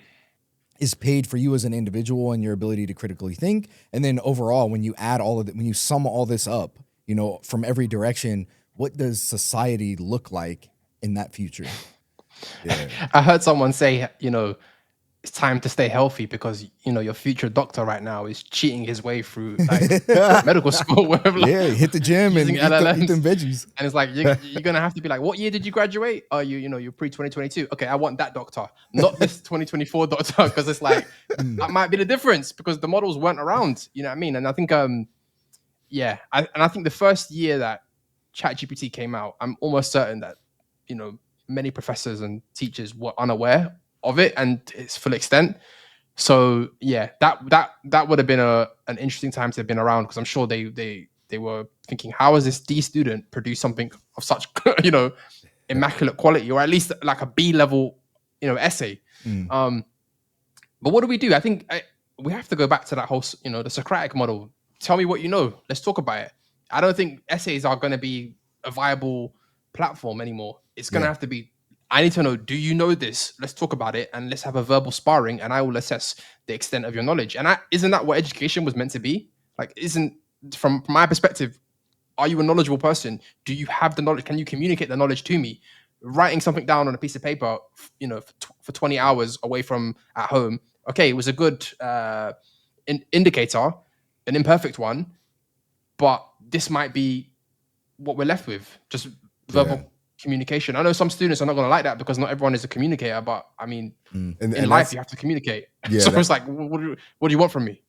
is paid for you as an individual and your ability to critically think. And then overall, when you add all of it, when you sum all this up, you know, from every direction, what does society look like in that future? Yeah. I heard someone say, you know, it's time to stay healthy because, you know, your future doctor right now is cheating his way through like medical school. Wherever, like, yeah, hit the gym and eat them veggies. And it's like, you're going to have to be like, what year did you graduate? Oh, you're pre-2022. Okay, I want that doctor, not this 2024 doctor, because it's like, that might be the difference because the models weren't around. You know what I mean? And I think, I think the first year that ChatGPT came out, I'm almost certain that, you know, many professors and teachers were unaware of it and its full extent. So yeah, that would have been an interesting time to have been around, because I'm sure they were thinking, how is this D student produce something of such you know, immaculate quality, or at least like a B level, you know, essay. But what do we do? I think we have to go back to that whole, you know, the Socratic model. Tell me what you know. Let's talk about it. I don't think essays are going to be a viable platform anymore. It's going to have to be, I need to know, do you know this? Let's talk about it and let's have a verbal sparring and I will assess the extent of your knowledge. And isn't that what education was meant to be? Like, from my perspective, are you a knowledgeable person? Do you have the knowledge? Can you communicate the knowledge to me? Writing something down on a piece of paper, you know, for 20 hours away from at home. Okay, it was a good indicator, an imperfect one, but this might be what we're left with, just verbal communication. I know some students are not going to like that because not everyone is a communicator, but I mean, in life, you have to communicate. Yeah, so it's like, what do you want from me?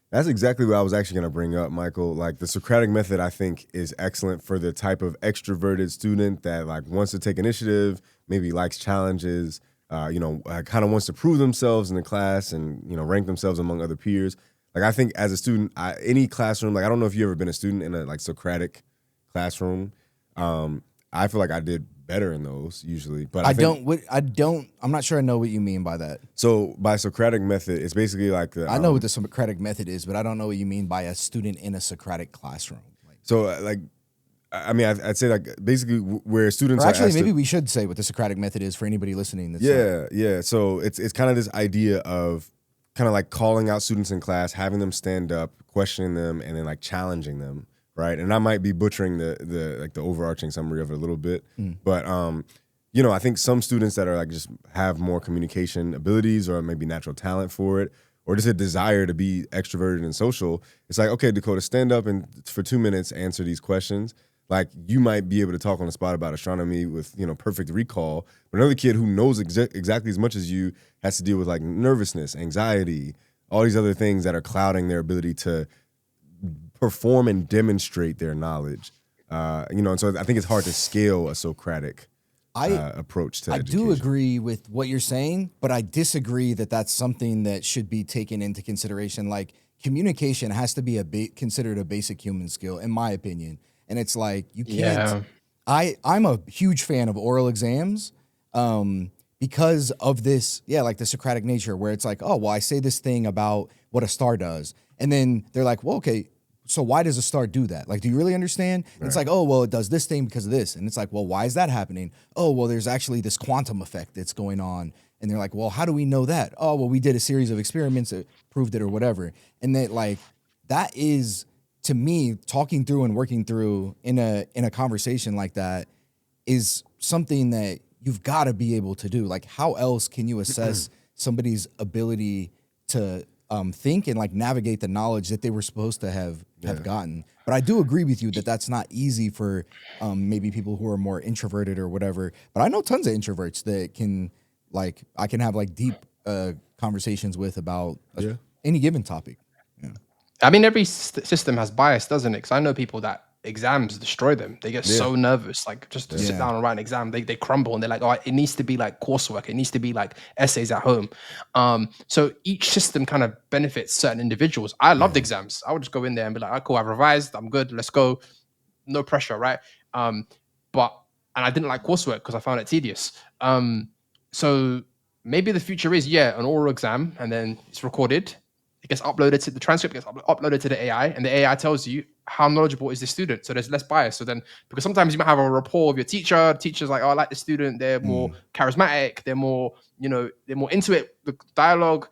That's exactly what I was actually going to bring up, Michael. Like, the Socratic method, I think, is excellent for the type of extroverted student that like wants to take initiative, maybe likes challenges, kind of wants to prove themselves in the class and, you know, rank themselves among other peers. Like, I think as a student, any classroom, like, I don't know if you've ever been a student in a like Socratic classroom. I feel like I did better in those usually, but I'm not sure I know what you mean by that. So by Socratic method, it's basically like I know what the Socratic method is, but I don't know what you mean by a student in a Socratic classroom. I'd say like basically where students or actually maybe we should say what the Socratic method is for anybody listening. So it's kind of this idea of kind of like calling out students in class, having them stand up, questioning them, and then like challenging them. Right, and I might be butchering the overarching summary of it a little bit, but I think some students that are like just have more communication abilities or maybe natural talent for it, or just a desire to be extroverted and social. It's like, okay, Dakotah, stand up and for 2 minutes answer these questions. Like, you might be able to talk on the spot about astronomy with, you know, perfect recall, but another kid who knows exactly as much as you has to deal with like nervousness, anxiety, all these other things that are clouding their ability to perform and demonstrate their knowledge, and so I think it's hard to scale a Socratic approach to education. I do agree with what you're saying, but I disagree that that's something that should be taken into consideration. Like, communication has to be considered a basic human skill, in my opinion. And it's like, you can't. Yeah. I'm a huge fan of oral exams because of this, like the Socratic nature, where it's like, oh, well, I say this thing about what a star does, and then they're like, well, okay, so why does a star do that? Like, do you really understand? Right. It's like, oh, well, it does this thing because of this. And it's like, well, why is that happening? Oh, well, there's actually this quantum effect that's going on. And they're like, well, how do we know that? Oh, well, we did a series of experiments that proved it or whatever. And that is, to me, talking through and working through in a conversation like that is something that you've got to be able to do. Like, how else can you assess somebody's ability to think and like navigate the knowledge that they were supposed to have gotten? But I do agree with you that that's not easy for maybe people who are more introverted or whatever. But I know tons of introverts that can, like, I can have like deep conversations with about any given topic. Yeah. I mean, every system has bias, doesn't it? Because I know people that exams destroy them. They get so nervous, like just to sit down and write an exam, they crumble, and they're like, oh, it needs to be like coursework, it needs to be like essays at home. So each system kind of benefits certain individuals. I loved exams. I would just go in there and be like, oh, cool, I've revised, I'm good, let's go, no pressure, right? But and I didn't like coursework because I found it tedious. So maybe the future is an oral exam, and then it's recorded. It gets uploaded to the transcript, gets uploaded to the AI, and the AI tells you how knowledgeable is the student. So there's less bias. So then, because sometimes you might have a rapport with your teacher. The teacher's like, oh, I like the student. They're more charismatic. They're more, they're more into it, the dialogue.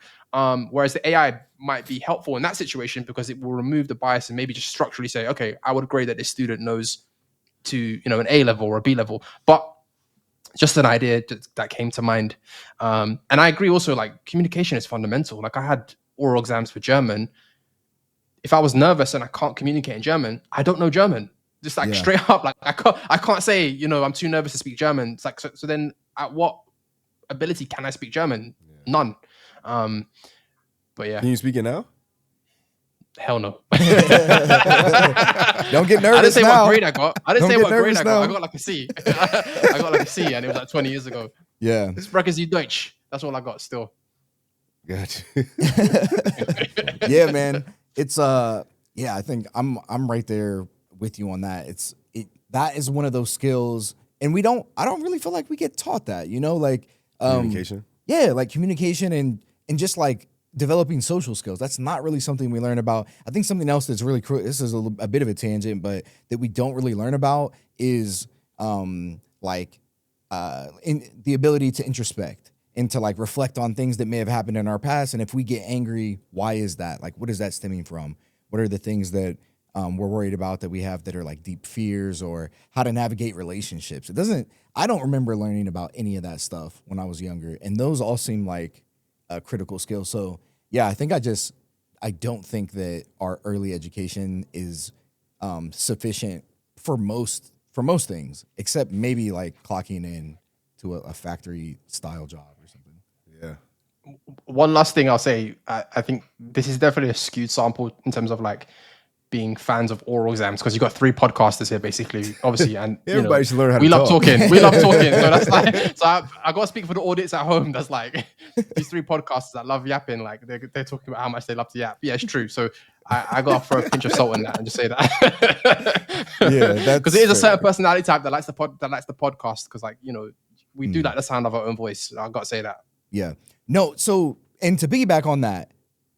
Whereas the AI might be helpful in that situation because it will remove the bias and maybe just structurally say, okay, I would grade that this student knows to, an A level or a B level. But just an idea that came to mind. And I agree also, like, communication is fundamental. Like, I had oral exams for German. If I was nervous and I can't communicate in German, I don't know German. Just like straight up, like I can't say, I'm too nervous to speak German. It's like, so then at what ability can I speak German? None. But yeah. Can you speak it now? Hell no. Don't get nervous. I didn't say now. what grade I got. I didn't say what grade I got. Now. I got like a C. I got like a C, and it was like 20 years ago. Yeah. Sprechen Sie Deutsch. That's all I got still. Gotcha. Yeah, man. It's I think I'm right there with you on that. That is one of those skills, and I don't really feel like we get taught that, like Communication. Yeah, like communication and just like developing social skills. That's not really something we learn about. I think something else that's really this is a bit of a tangent, but that we don't really learn about is in the ability to introspect and to like reflect on things that may have happened in our past. And if we get angry, why is that? Like, what is that stemming from? What are the things that we're worried about that we have that are like deep fears, or how to navigate relationships? I don't remember learning about any of that stuff when I was younger. And those all seem like a critical skill. So yeah, I think I don't think that our early education is sufficient for most things, except maybe like clocking in to a factory style job or something. Yeah. One last thing I'll say, I think this is definitely a skewed sample in terms of like being fans of oral exams, because you've got 3 podcasters here basically, obviously, and everybody should learn how we to love talk. talking. We love talking. So that's like, so I got to speak for the audience at home. That's like these 3 podcasters that love yapping. Like they're talking about how much they love to yap. Yeah, it's true. So I got to throw a pinch of salt in that and just say that. Yeah, because it is a certain personality type that likes the podcast. Because like we do like the sound of our own voice. I got to say that. Yeah. No. So, and to piggyback on that,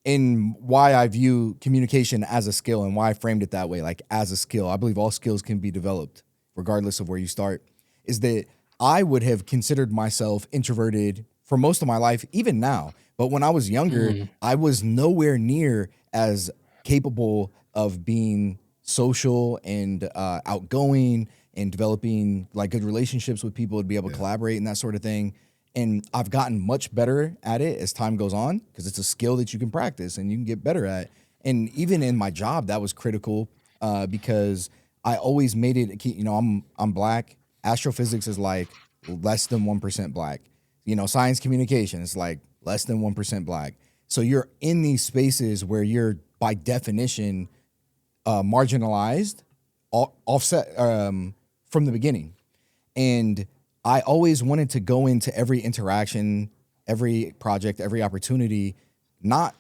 and why I view communication as a skill and why I framed it that way, like as a skill, I believe all skills can be developed regardless of where you start, is that I would have considered myself introverted for most of my life, even now. But when I was younger, I was nowhere near as capable of being social and outgoing and developing like good relationships with people to be able to collaborate and that sort of thing. And I've gotten much better at it as time goes on, because it's a skill that you can practice and you can get better at. And even in my job, that was critical because I always made it, I'm Black. Astrophysics is like less than 1% Black. Science communication is like less than 1% Black. So you're in these spaces where you're by definition marginalized, offset from the beginning. And I always wanted to go into every interaction, every project, every opportunity, not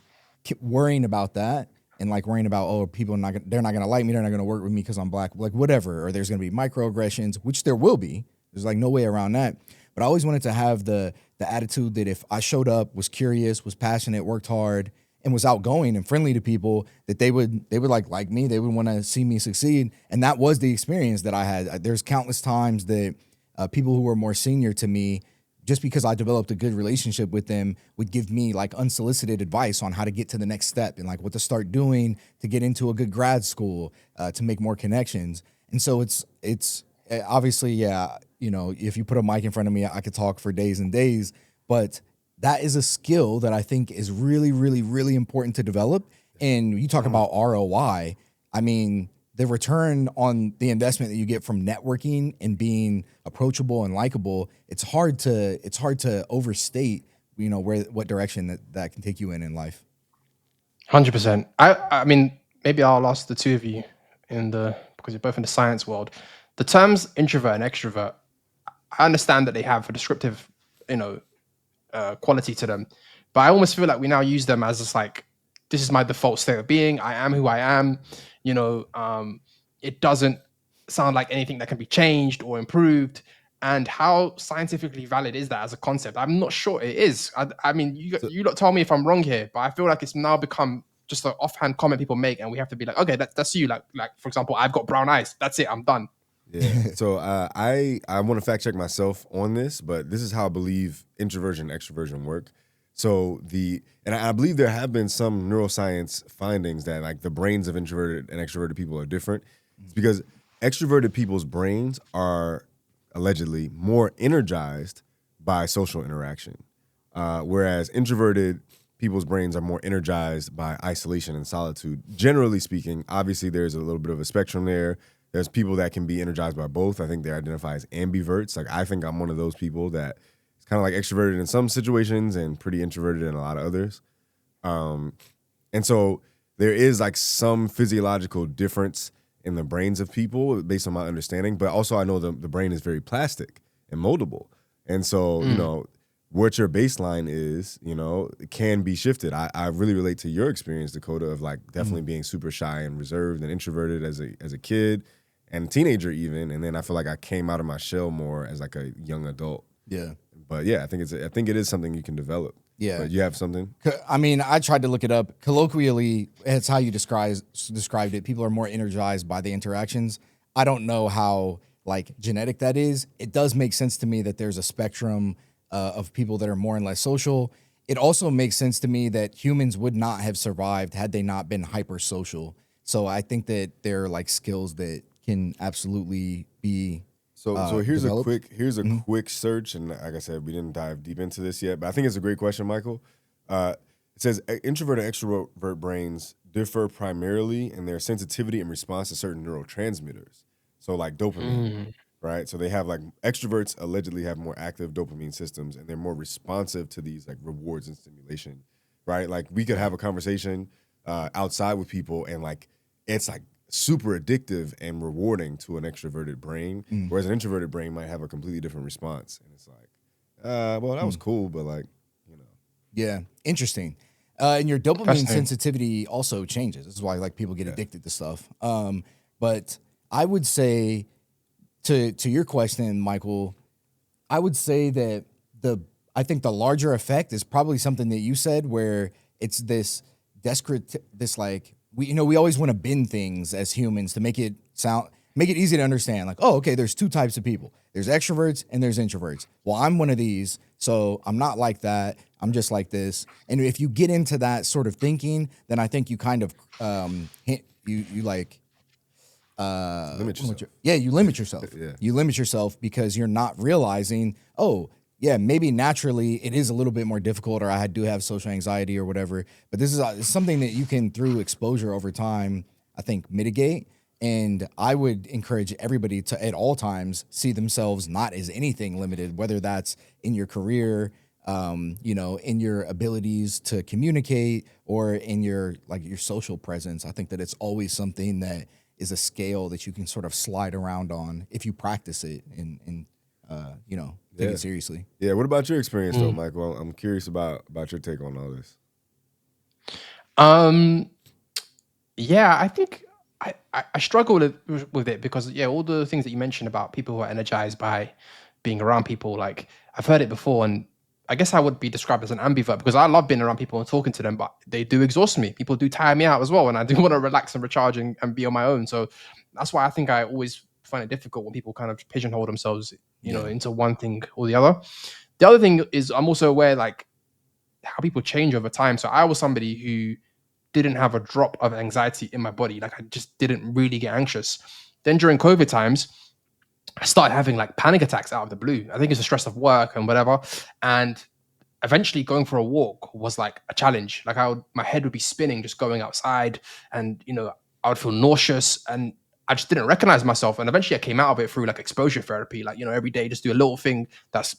worrying about that and like worrying about, people they're not gonna like me, they're not gonna work with me because I'm Black, like whatever, or there's gonna be microaggressions, which there will be. There's like no way around that. But I always wanted to have the attitude that if I showed up, was curious, was passionate, worked hard, and was outgoing and friendly to people, that they would like me, they would want to see me succeed. And that was the experience that I had. There's countless times that people who were more senior to me, just because I developed a good relationship with them, would give me like unsolicited advice on how to get to the next step and like what to start doing to get into a good grad school, to make more connections. And so it's obviously, if you put a mic in front of me, I could talk for days and days, but that is a skill that I think is really, really, really important to develop. And you talk about ROI. I mean, the return on the investment that you get from networking and being approachable and likable, it's hard to overstate, what direction that can take you in life. 100%. I mean, maybe I'll ask the two of you because you're both in the science world. The terms introvert and extrovert, I understand that they have a descriptive, quality to them, but I almost feel like we now use them as just like, this is my default state of being. I am who I am. It doesn't sound like anything that can be changed or improved. And how scientifically valid is that as a concept? I'm not sure it is. I mean, you lot tell me if I'm wrong here, but I feel like it's now become just an offhand comment people make, and we have to be like, okay, that's you. Like for example, I've got brown eyes. That's it. I'm done. Yeah. So I want to fact check myself on this, but this is how I believe introversion and extroversion work. So I believe there have been some neuroscience findings that like the brains of introverted and extroverted people are different. It's because extroverted people's brains are allegedly more energized by social interaction, whereas introverted people's brains are more energized by isolation and solitude. Generally speaking, obviously there's a little bit of a spectrum there. There's people that can be energized by both. I think they identify as ambiverts. Like I think I'm one of those people that is kind of like extroverted in some situations and pretty introverted in a lot of others. And so there is like some physiological difference in the brains of people based on my understanding, but also I know the brain is very plastic and moldable. And so, you know, what your baseline is, you know, it can be shifted. I really relate to your experience, Dakotah, of like definitely being super shy and reserved and introverted as a kid and a teenager even. And then I feel like I came out of my shell more as like a young adult. Yeah. But yeah, I think it is something you can develop. Yeah. But you have something? I mean, I tried to look it up. Colloquially, it's how you described it. People are more energized by the interactions. I don't know how like genetic that is. It does make sense to me that there's a spectrum of people that are more and less social. It also makes sense to me that humans would not have survived had they not been hyper social. So I think that there are like skills that can absolutely be So here's developed. a quick search, and like I said, we didn't dive deep into this yet, but I think it's a great question, Michael. It says introvert and extrovert brains differ primarily in their sensitivity and response to certain neurotransmitters. So like dopamine, right? So they have like extroverts allegedly have more active dopamine systems, and they're more responsive to these like rewards and stimulation, right? Like we could have a conversation outside with people, and like it's like super addictive and rewarding to an extroverted brain, whereas an introverted brain might have a completely different response. And it's like, well, that was cool, but like, you know. Yeah, interesting. And your dopamine Fascinating. sensitivity also changes. This is why like people get addicted to stuff. But I would say to your question, Michael, I would say that I think the larger effect is probably something that you said, where it's this like we always want to bend things as humans to make it easy to understand. Like, oh, okay, there's two types of people. There's extroverts and there's introverts. Well, I'm one of these, so I'm not like that. I'm just like this. And if you get into that sort of thinking, then I think you kind of you like Limit yourself. you limit yourself. Yeah. You limit yourself because you're not realizing, oh, yeah, maybe naturally it is a little bit more difficult, or I do have social anxiety or whatever. But this is something that you can, through exposure over time, I think, mitigate. And I would encourage everybody to, at all times, see themselves not as anything limited, whether that's in your career, in your abilities to communicate, or in your social presence. I think that it's always something that is a scale that you can sort of slide around on if you practice it and take it seriously. Yeah, what about your experience though, Michael? I'm curious about your take on all this. Yeah, I think I struggle with it because all the things that you mentioned about people who are energized by being around people, like I've heard it before, and I guess I would be described as an ambivert because I love being around people and talking to them, but they do exhaust me. People do tire me out as well, and I do want to relax and recharge and be on my own. So that's why I think I always find it difficult when people kind of pigeonhole themselves, into one thing or the other. The other thing is I'm also aware like how people change over time. So I was somebody who didn't have a drop of anxiety in my body. Like I just didn't really get anxious. Then during COVID times, I started having like panic attacks out of the blue. I think it's the stress of work and whatever. And eventually going for a walk was like a challenge. Like my head would be spinning just going outside, and I would feel nauseous, and I just didn't recognize myself. And eventually I came out of it through like exposure therapy. Like, every day just do a little thing that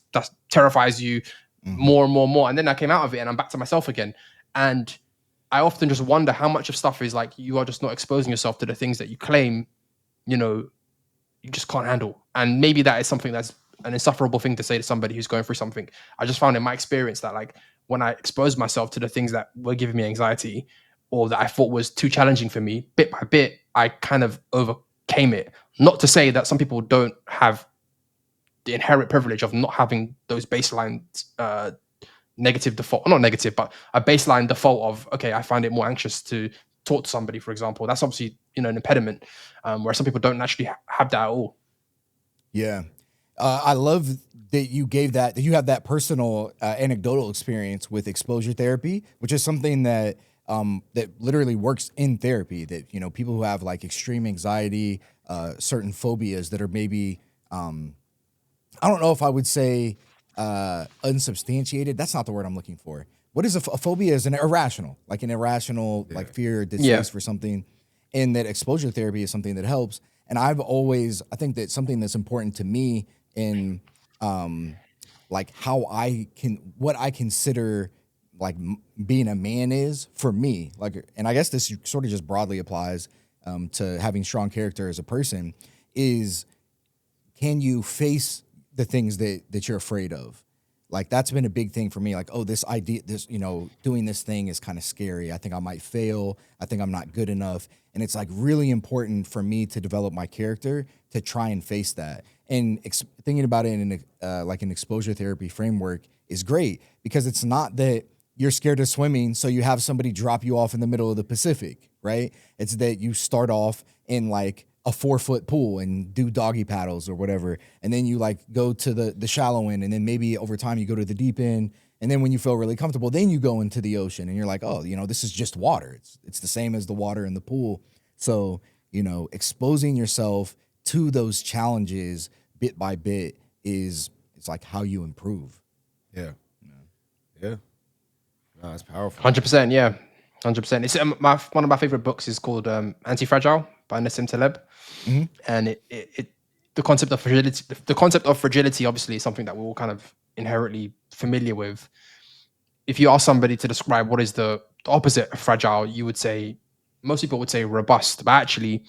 terrifies you more and more and more. And then I came out of it and I'm back to myself again. And I often just wonder how much of stuff is like you are just not exposing yourself to the things that you claim, you just can't handle. And maybe that is something that's an insufferable thing to say to somebody who's going through something. I just found in my experience that like when I exposed myself to the things that were giving me anxiety or that I thought was too challenging for me, bit by bit, I kind of overcame it. Not to say that some people don't have the inherent privilege of not having those baseline negative default, not negative, but a baseline default of, okay, I find it more anxious to talk to somebody, for example. That's obviously, an impediment, where some people don't naturally have that at all. Yeah. I love that you have that personal anecdotal experience with exposure therapy, which is something that that literally works in therapy, that, people who have like extreme anxiety, certain phobias that are maybe, I don't know if I would say unsubstantiated. That's not the word I'm looking for. What is a phobia? Is an irrational, like fear or distaste for something, and that exposure therapy is something that helps. And I think that something that's important to me in like what I consider like being a man is for me, like, and I guess this sort of just broadly applies to having strong character as a person, is can you face the things that you're afraid of? Like, that's been a big thing for me. Like, oh, this idea, doing this thing is kind of scary. I think I might fail. I think I'm not good enough. And it's like really important for me to develop my character to try and face that. And thinking about it in like an exposure therapy framework is great, because it's not that you're scared of swimming, so you have somebody drop you off in the middle of the Pacific, right? It's that you start off in like a 4-foot pool and do doggy paddles or whatever, and then you like go to the shallow end, and then maybe over time you go to the deep end, and then when you feel really comfortable, then you go into the ocean, and you're like, oh, this is just water. It's the same as the water in the pool. So, exposing yourself to those challenges bit by bit it's like how you improve. Yeah. Yeah. No, that's powerful. 100%, yeah. 100%. It's one of my favorite books is called Antifragile by Nassim Taleb. Mm-hmm. And the concept of fragility obviously is something that we're all kind of inherently familiar with. If you ask somebody to describe what is the opposite of fragile, most people would say robust. But actually,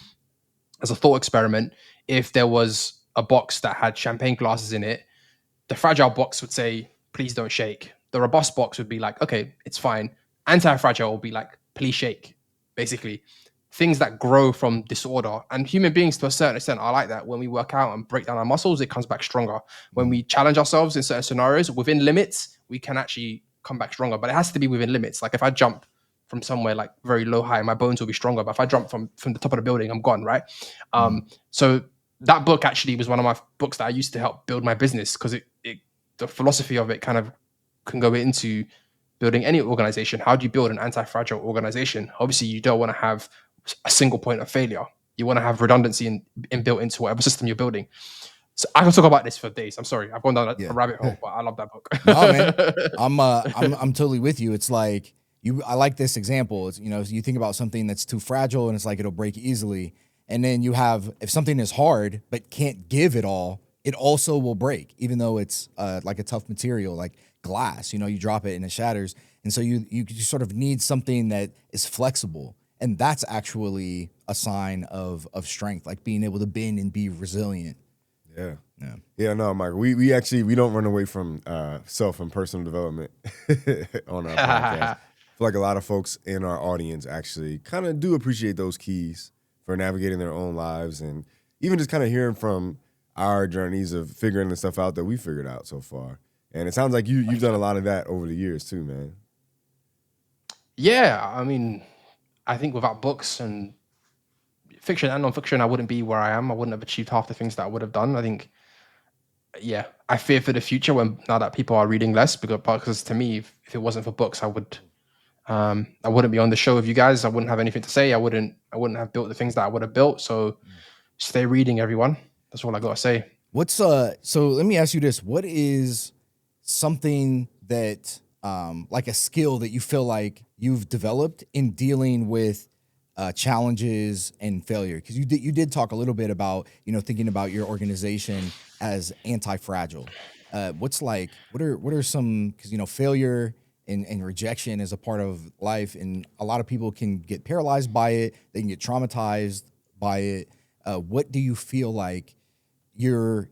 as a thought experiment, if there was a box that had champagne glasses in it, the fragile box would say, please don't shake. The robust box would be like, okay, it's fine. Anti-fragile will be like, please shake, basically. Things that grow from disorder. And human beings, to a certain extent, are like that. When we work out and break down our muscles, it comes back stronger. When we challenge ourselves in certain scenarios, within limits, we can actually come back stronger. But it has to be within limits. Like if I jump from somewhere like very low high, my bones will be stronger. But if I jump from the top of the building, I'm gone, right? So that book actually was one of my books that I used to help build my business, because the philosophy of it kind of can go into building any organization. How do you build an anti-fragile organization? Obviously, you don't want to have a single point of failure. You want to have redundancy built into whatever system you're building. So I can talk about this for days. I'm sorry, I've gone down a rabbit hole, but I love that book. No, man, I'm totally with you. It's like I like this example. It's, you think about something that's too fragile and it's like it'll break easily, and then if something is hard but can't give it all, it also will break, even though it's like a tough material, like glass. You drop it and it shatters, and so you sort of need something that is flexible, and that's actually a sign of strength, like being able to bend and be resilient. Yeah. No, Michael. We don't run away from self and personal development on our podcast. I feel like a lot of folks in our audience actually kind of do appreciate those keys for navigating their own lives, and even just kind of hearing from our journeys of figuring the stuff out that we figured out so far. And it sounds like you've done a lot of that over the years too, man. Yeah, I mean, I think without books and fiction and non-fiction, I wouldn't be where I am. I wouldn't have achieved half the things that I would have done. I think, I fear for the future now that people are reading less, because to me, if it wasn't for books, I wouldn't be on the show with you guys. I wouldn't have anything to say. I wouldn't have built the things that I would have built. So stay reading, everyone. That's all I got to say. So let me ask you this. What is something that, like a skill that you feel like you've developed in dealing with challenges and failure? Because you did talk a little bit about, thinking about your organization as anti-fragile. What are some, because, failure and rejection is a part of life, and a lot of people can get paralyzed by it. They can get traumatized by it. What do you feel like your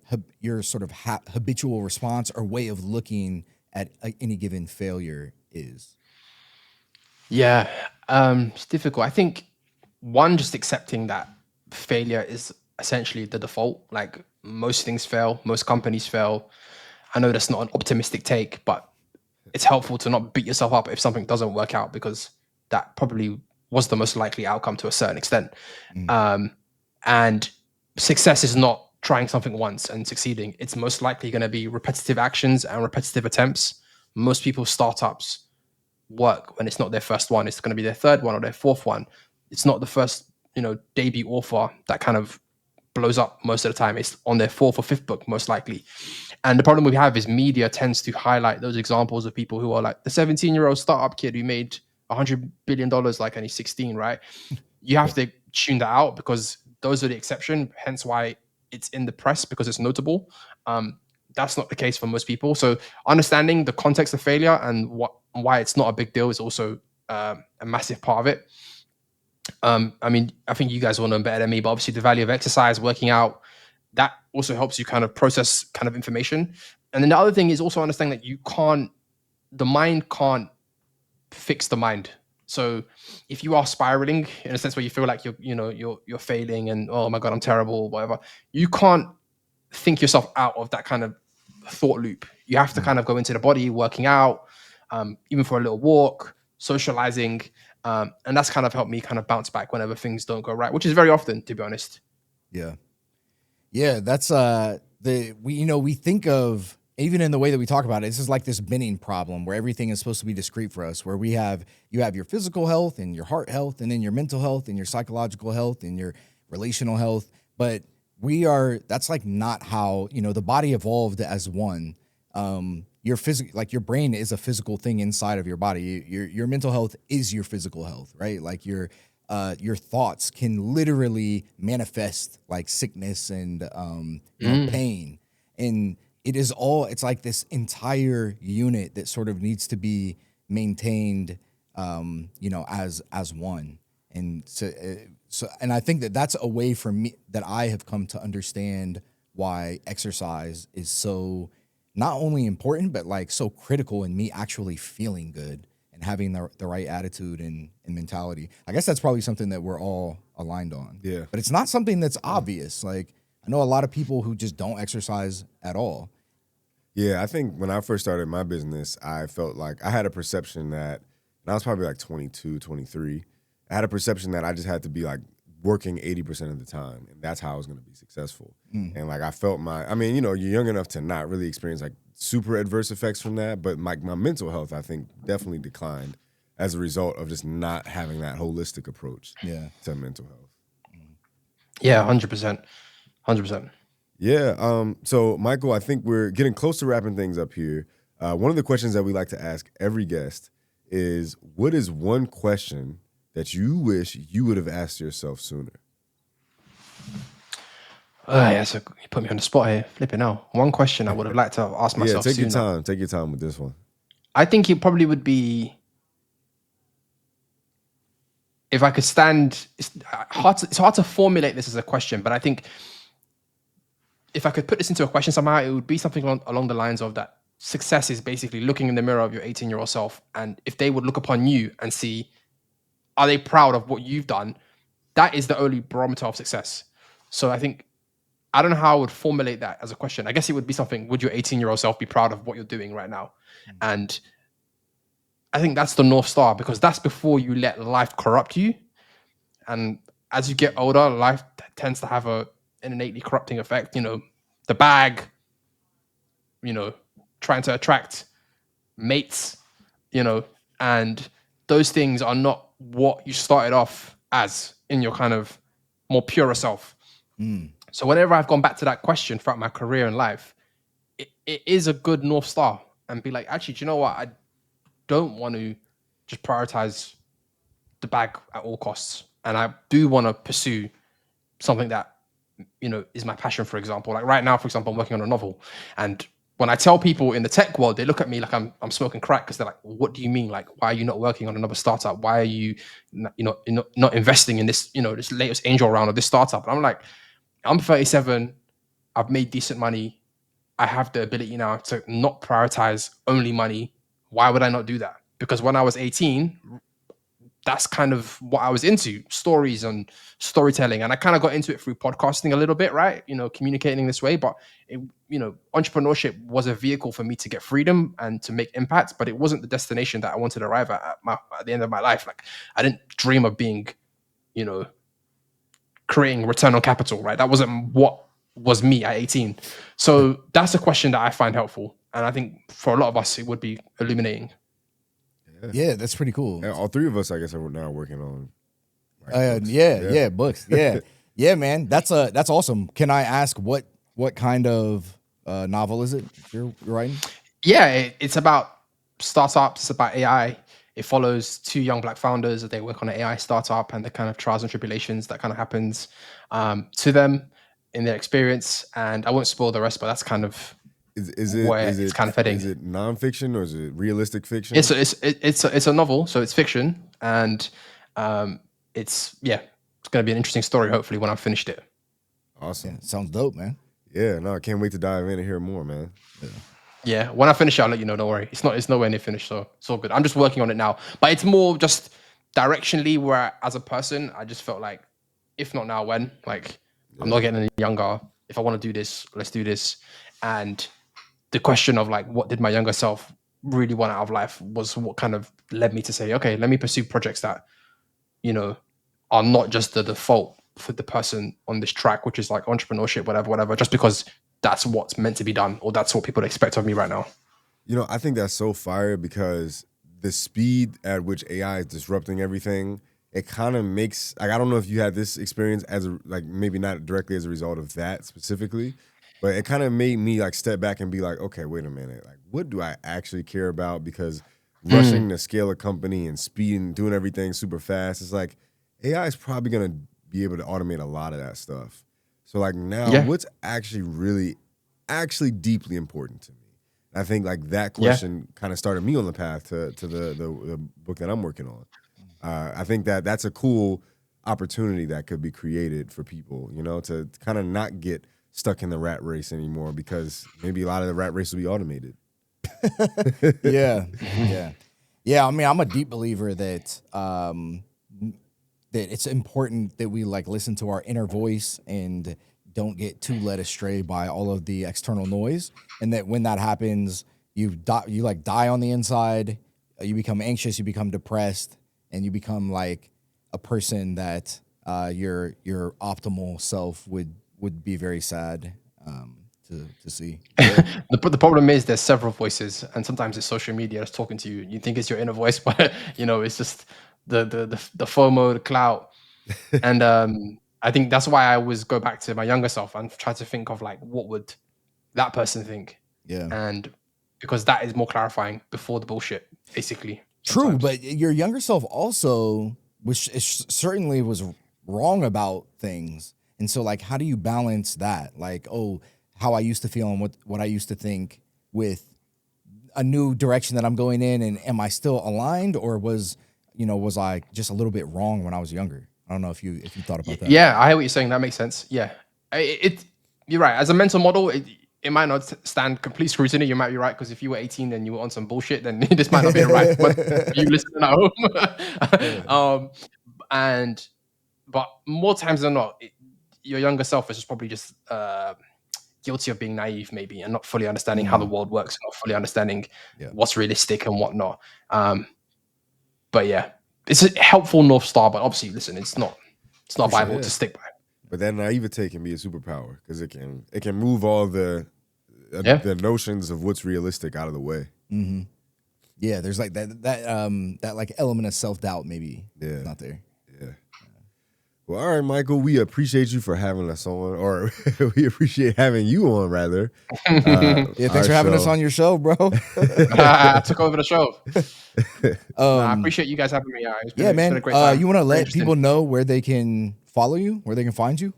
sort of habitual response or way of looking at any given failure is? Yeah, it's difficult. I think one, just accepting that failure is essentially the default. Like most things fail, most companies fail. I know that's not an optimistic take, but it's helpful to not beat yourself up if something doesn't work out, because that probably was the most likely outcome to a certain extent. And success is not trying something once and succeeding. It's most likely going to be repetitive actions and repetitive attempts. Most people's startups work when it's not their first one. It's going to be their third one or their fourth one. It's not the first, debut author that kind of blows up most of the time. It's on their fourth or fifth book, most likely. And the problem we have is media tends to highlight those examples of people who are like the 17-year-old startup kid who made $100 billion like, and he's 16, right? You have to tune that out, because those are the exception, hence why it's in the press, because it's notable. That's not the case for most people. So understanding the context of failure and why it's not a big deal is also a massive part of it. I mean, I think you guys all know better than me, but obviously the value of exercise, working out, that also helps you kind of process kind of information. And then the other thing is also understanding that the mind can't fix the mind. So if you are spiraling in a sense where you feel like you're failing and, oh my God, I'm terrible, whatever, you can't think yourself out of that kind of thought loop. You have to kind of go into the body, working out, even for a little walk, socializing. And that's kind of helped me kind of bounce back whenever things don't go right, which is very often, to be honest. Yeah, that's we think of, even in the way that we talk about it, this is like this binning problem where everything is supposed to be discrete for us, where you have your physical health and your heart health, and then your mental health and your psychological health and your relational health. But that's like not how, the body evolved as one. Your your brain is a physical thing inside of your body. Your mental health is your physical health, right? Like your thoughts can literally manifest like sickness and pain, and it's like this entire unit that sort of needs to be maintained, as one. And so and I think that's a way for me that I have come to understand why exercise is so not only important, but like so critical in me actually feeling good and having the right attitude and mentality. I guess that's probably something that we're all aligned on. Yeah. But it's not something that's obvious. Like, I know a lot of people who just don't exercise at all. Yeah, I think when I first started my business, I felt like I had a perception that, and I was probably like 22, 23, I had a perception that I just had to be like working 80% of the time, and that's how I was going to be successful. And like I felt you're young enough to not really experience like super adverse effects from that, but my mental health, I think, definitely declined as a result of just not having that holistic approach to mental health. Yeah, 100%. 100%. Yeah. So, Michael, I think we're getting close to wrapping things up here. One of the questions that we like to ask every guest is, what is one question that you wish you would have asked yourself sooner? Yeah, so you put me on the spot here. Flipping out. One question I would have liked to have asked myself take sooner. your time. Take your time with this one. I think it probably would be, if I could stand. It's hard to formulate this as a question, but I think if I could put this into a question somehow, it would be something along the lines of that success is basically looking in the mirror of your 18-year-old self, and if they would look upon you and see, are they proud of what you've done? That is the only barometer of success. So I don't know how I would formulate that as a question. I guess it would be something, would your 18-year-old self be proud of what you're doing right now? And I think that's the North Star, because that's before you let life corrupt you. And as you get older, life tends to have an innately corrupting effect. The bag, trying to attract mates, and those things are not what you started off as in your kind of more purer self. So whenever I've gone back to that question throughout my career and life, it is a good North Star, and be like, actually, do you know what? I don't want to just prioritize the bag at all costs. And I do want to pursue something that, is my passion, for example. Like right now, for example, I'm working on a novel. And when I tell people in the tech world, they look at me like I'm smoking crack, because they're like, what do you mean? Like, why are you not working on another startup? Why are you not investing in this, this latest angel round of this startup? And I'm like, I'm 37. I've made decent money. I have the ability now to not prioritize only money. Why would I not do that? Because when I was 18, that's kind of what I was into, stories and storytelling. And I kind of got into it through podcasting a little bit, right? Communicating this way. But, entrepreneurship was a vehicle for me to get freedom and to make impact, but it wasn't the destination that I wanted to arrive at the end of my life. Like, I didn't dream of being, creating return on capital, right? That wasn't what was me at 18. So that's a question that I find helpful. And I think for a lot of us, it would be illuminating. Yeah, that's pretty cool. And all three of us, I guess, are now working on. Books. Yeah, man. That's awesome. Can I ask what kind of novel is it you're writing? Yeah, it's about startups. It's about AI. It follows two young Black founders that they work on an AI startup and the kind of trials and tribulations that kind of happens to them in their experience. And I won't spoil the rest, but that's kind of it's kind of heading. Is it nonfiction or is it realistic fiction? It's a novel, so it's fiction, and it's going to be an interesting story. Hopefully, when I've finished it. Awesome. Yeah, sounds dope, man. Yeah, no, I can't wait to dive in and hear more, man. Yeah, when I finish it, I'll let you know. Don't worry, it's nowhere near finished, so it's all good. I'm just working on it now, but it's more just directionally where, as a person, I just felt like, if not now, when? Like, I'm not getting any younger. If I want to do this, let's do this. And the question of like, what did my younger self really want out of life was what kind of led me to say, okay, let me pursue projects that, are not just the default for the person on this track, which is like entrepreneurship, whatever, just because that's what's meant to be done, or that's what people expect of me right now. I think that's so fire because the speed at which AI is disrupting everything, it kind of makes, like, I don't know if you had this experience maybe not directly as a result of that specifically, but it kind of made me like step back and be like, okay, wait a minute. Like, what do I actually care about? Because rushing to scale a company and speed and doing everything super fast, it's like AI is probably going to be able to automate a lot of that stuff. So like now, what's actually deeply important to me? And I think like that question kind of started me on the path to the book that I'm working on. I think that's a cool opportunity that could be created for people, to kind of not get stuck in the rat race anymore, because maybe a lot of the rat race will be automated. Yeah. I mean, I'm a deep believer that that it's important that we like listen to our inner voice and don't get too led astray by all of the external noise. And that when that happens, you die on the inside, you become anxious, you become depressed, and you become like a person that your optimal self would be very sad to see. The problem is there's several voices, and sometimes it's social media that's talking to you. You think it's your inner voice, but it's just the FOMO, the clout. And I think that's why I always go back to my younger self and try to think of like, what would that person think? Yeah. And because that is more clarifying before the bullshit, basically. True, sometimes. but your younger self also, which certainly was wrong about things. And so like, how do you balance that? Like, how I used to feel and what I used to think with a new direction that I'm going in, and am I still aligned, or was I just a little bit wrong when I was younger? I don't know if you thought about that. Yeah, I hear what you're saying. That makes sense. Yeah, you're right. As a mental model, it might not stand complete scrutiny. You might be right, because if you were 18 and you were on some bullshit, then this might not be the right one for you listening at home. But more times than not, your younger self is probably just guilty of being naive, maybe, and not fully understanding how the world works, not fully understanding what's realistic and whatnot. But yeah, it's a helpful North Star, but obviously, listen, it's not Bible to stick by. But that naivete can be a superpower, because it can move all the notions of what's realistic out of the way. Mm-hmm. Yeah, there's like that like element of self-doubt maybe not there. Yeah. Well, all right, Michael, we appreciate you for having us on, or we appreciate having you on, rather. Thanks for having us on your show, bro. I took over the show. I appreciate you guys having me. It's been a great time. You want to let people know where they can follow you, where they can find you?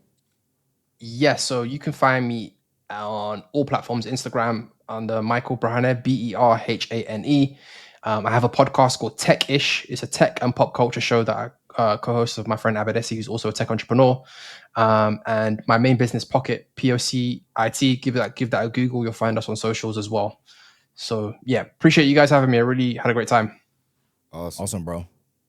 Yes, so you can find me on all platforms, Instagram under Michael Berhane, Berhane. I have a podcast called Tech-ish. It's a tech and pop culture show that I co-host with my friend Abedesi, who's also a tech entrepreneur. And my main business, Pocket, POC IT. Give that a Google. You'll find us on socials as well. So yeah, appreciate you guys having me. I really had a great time. Awesome, bro.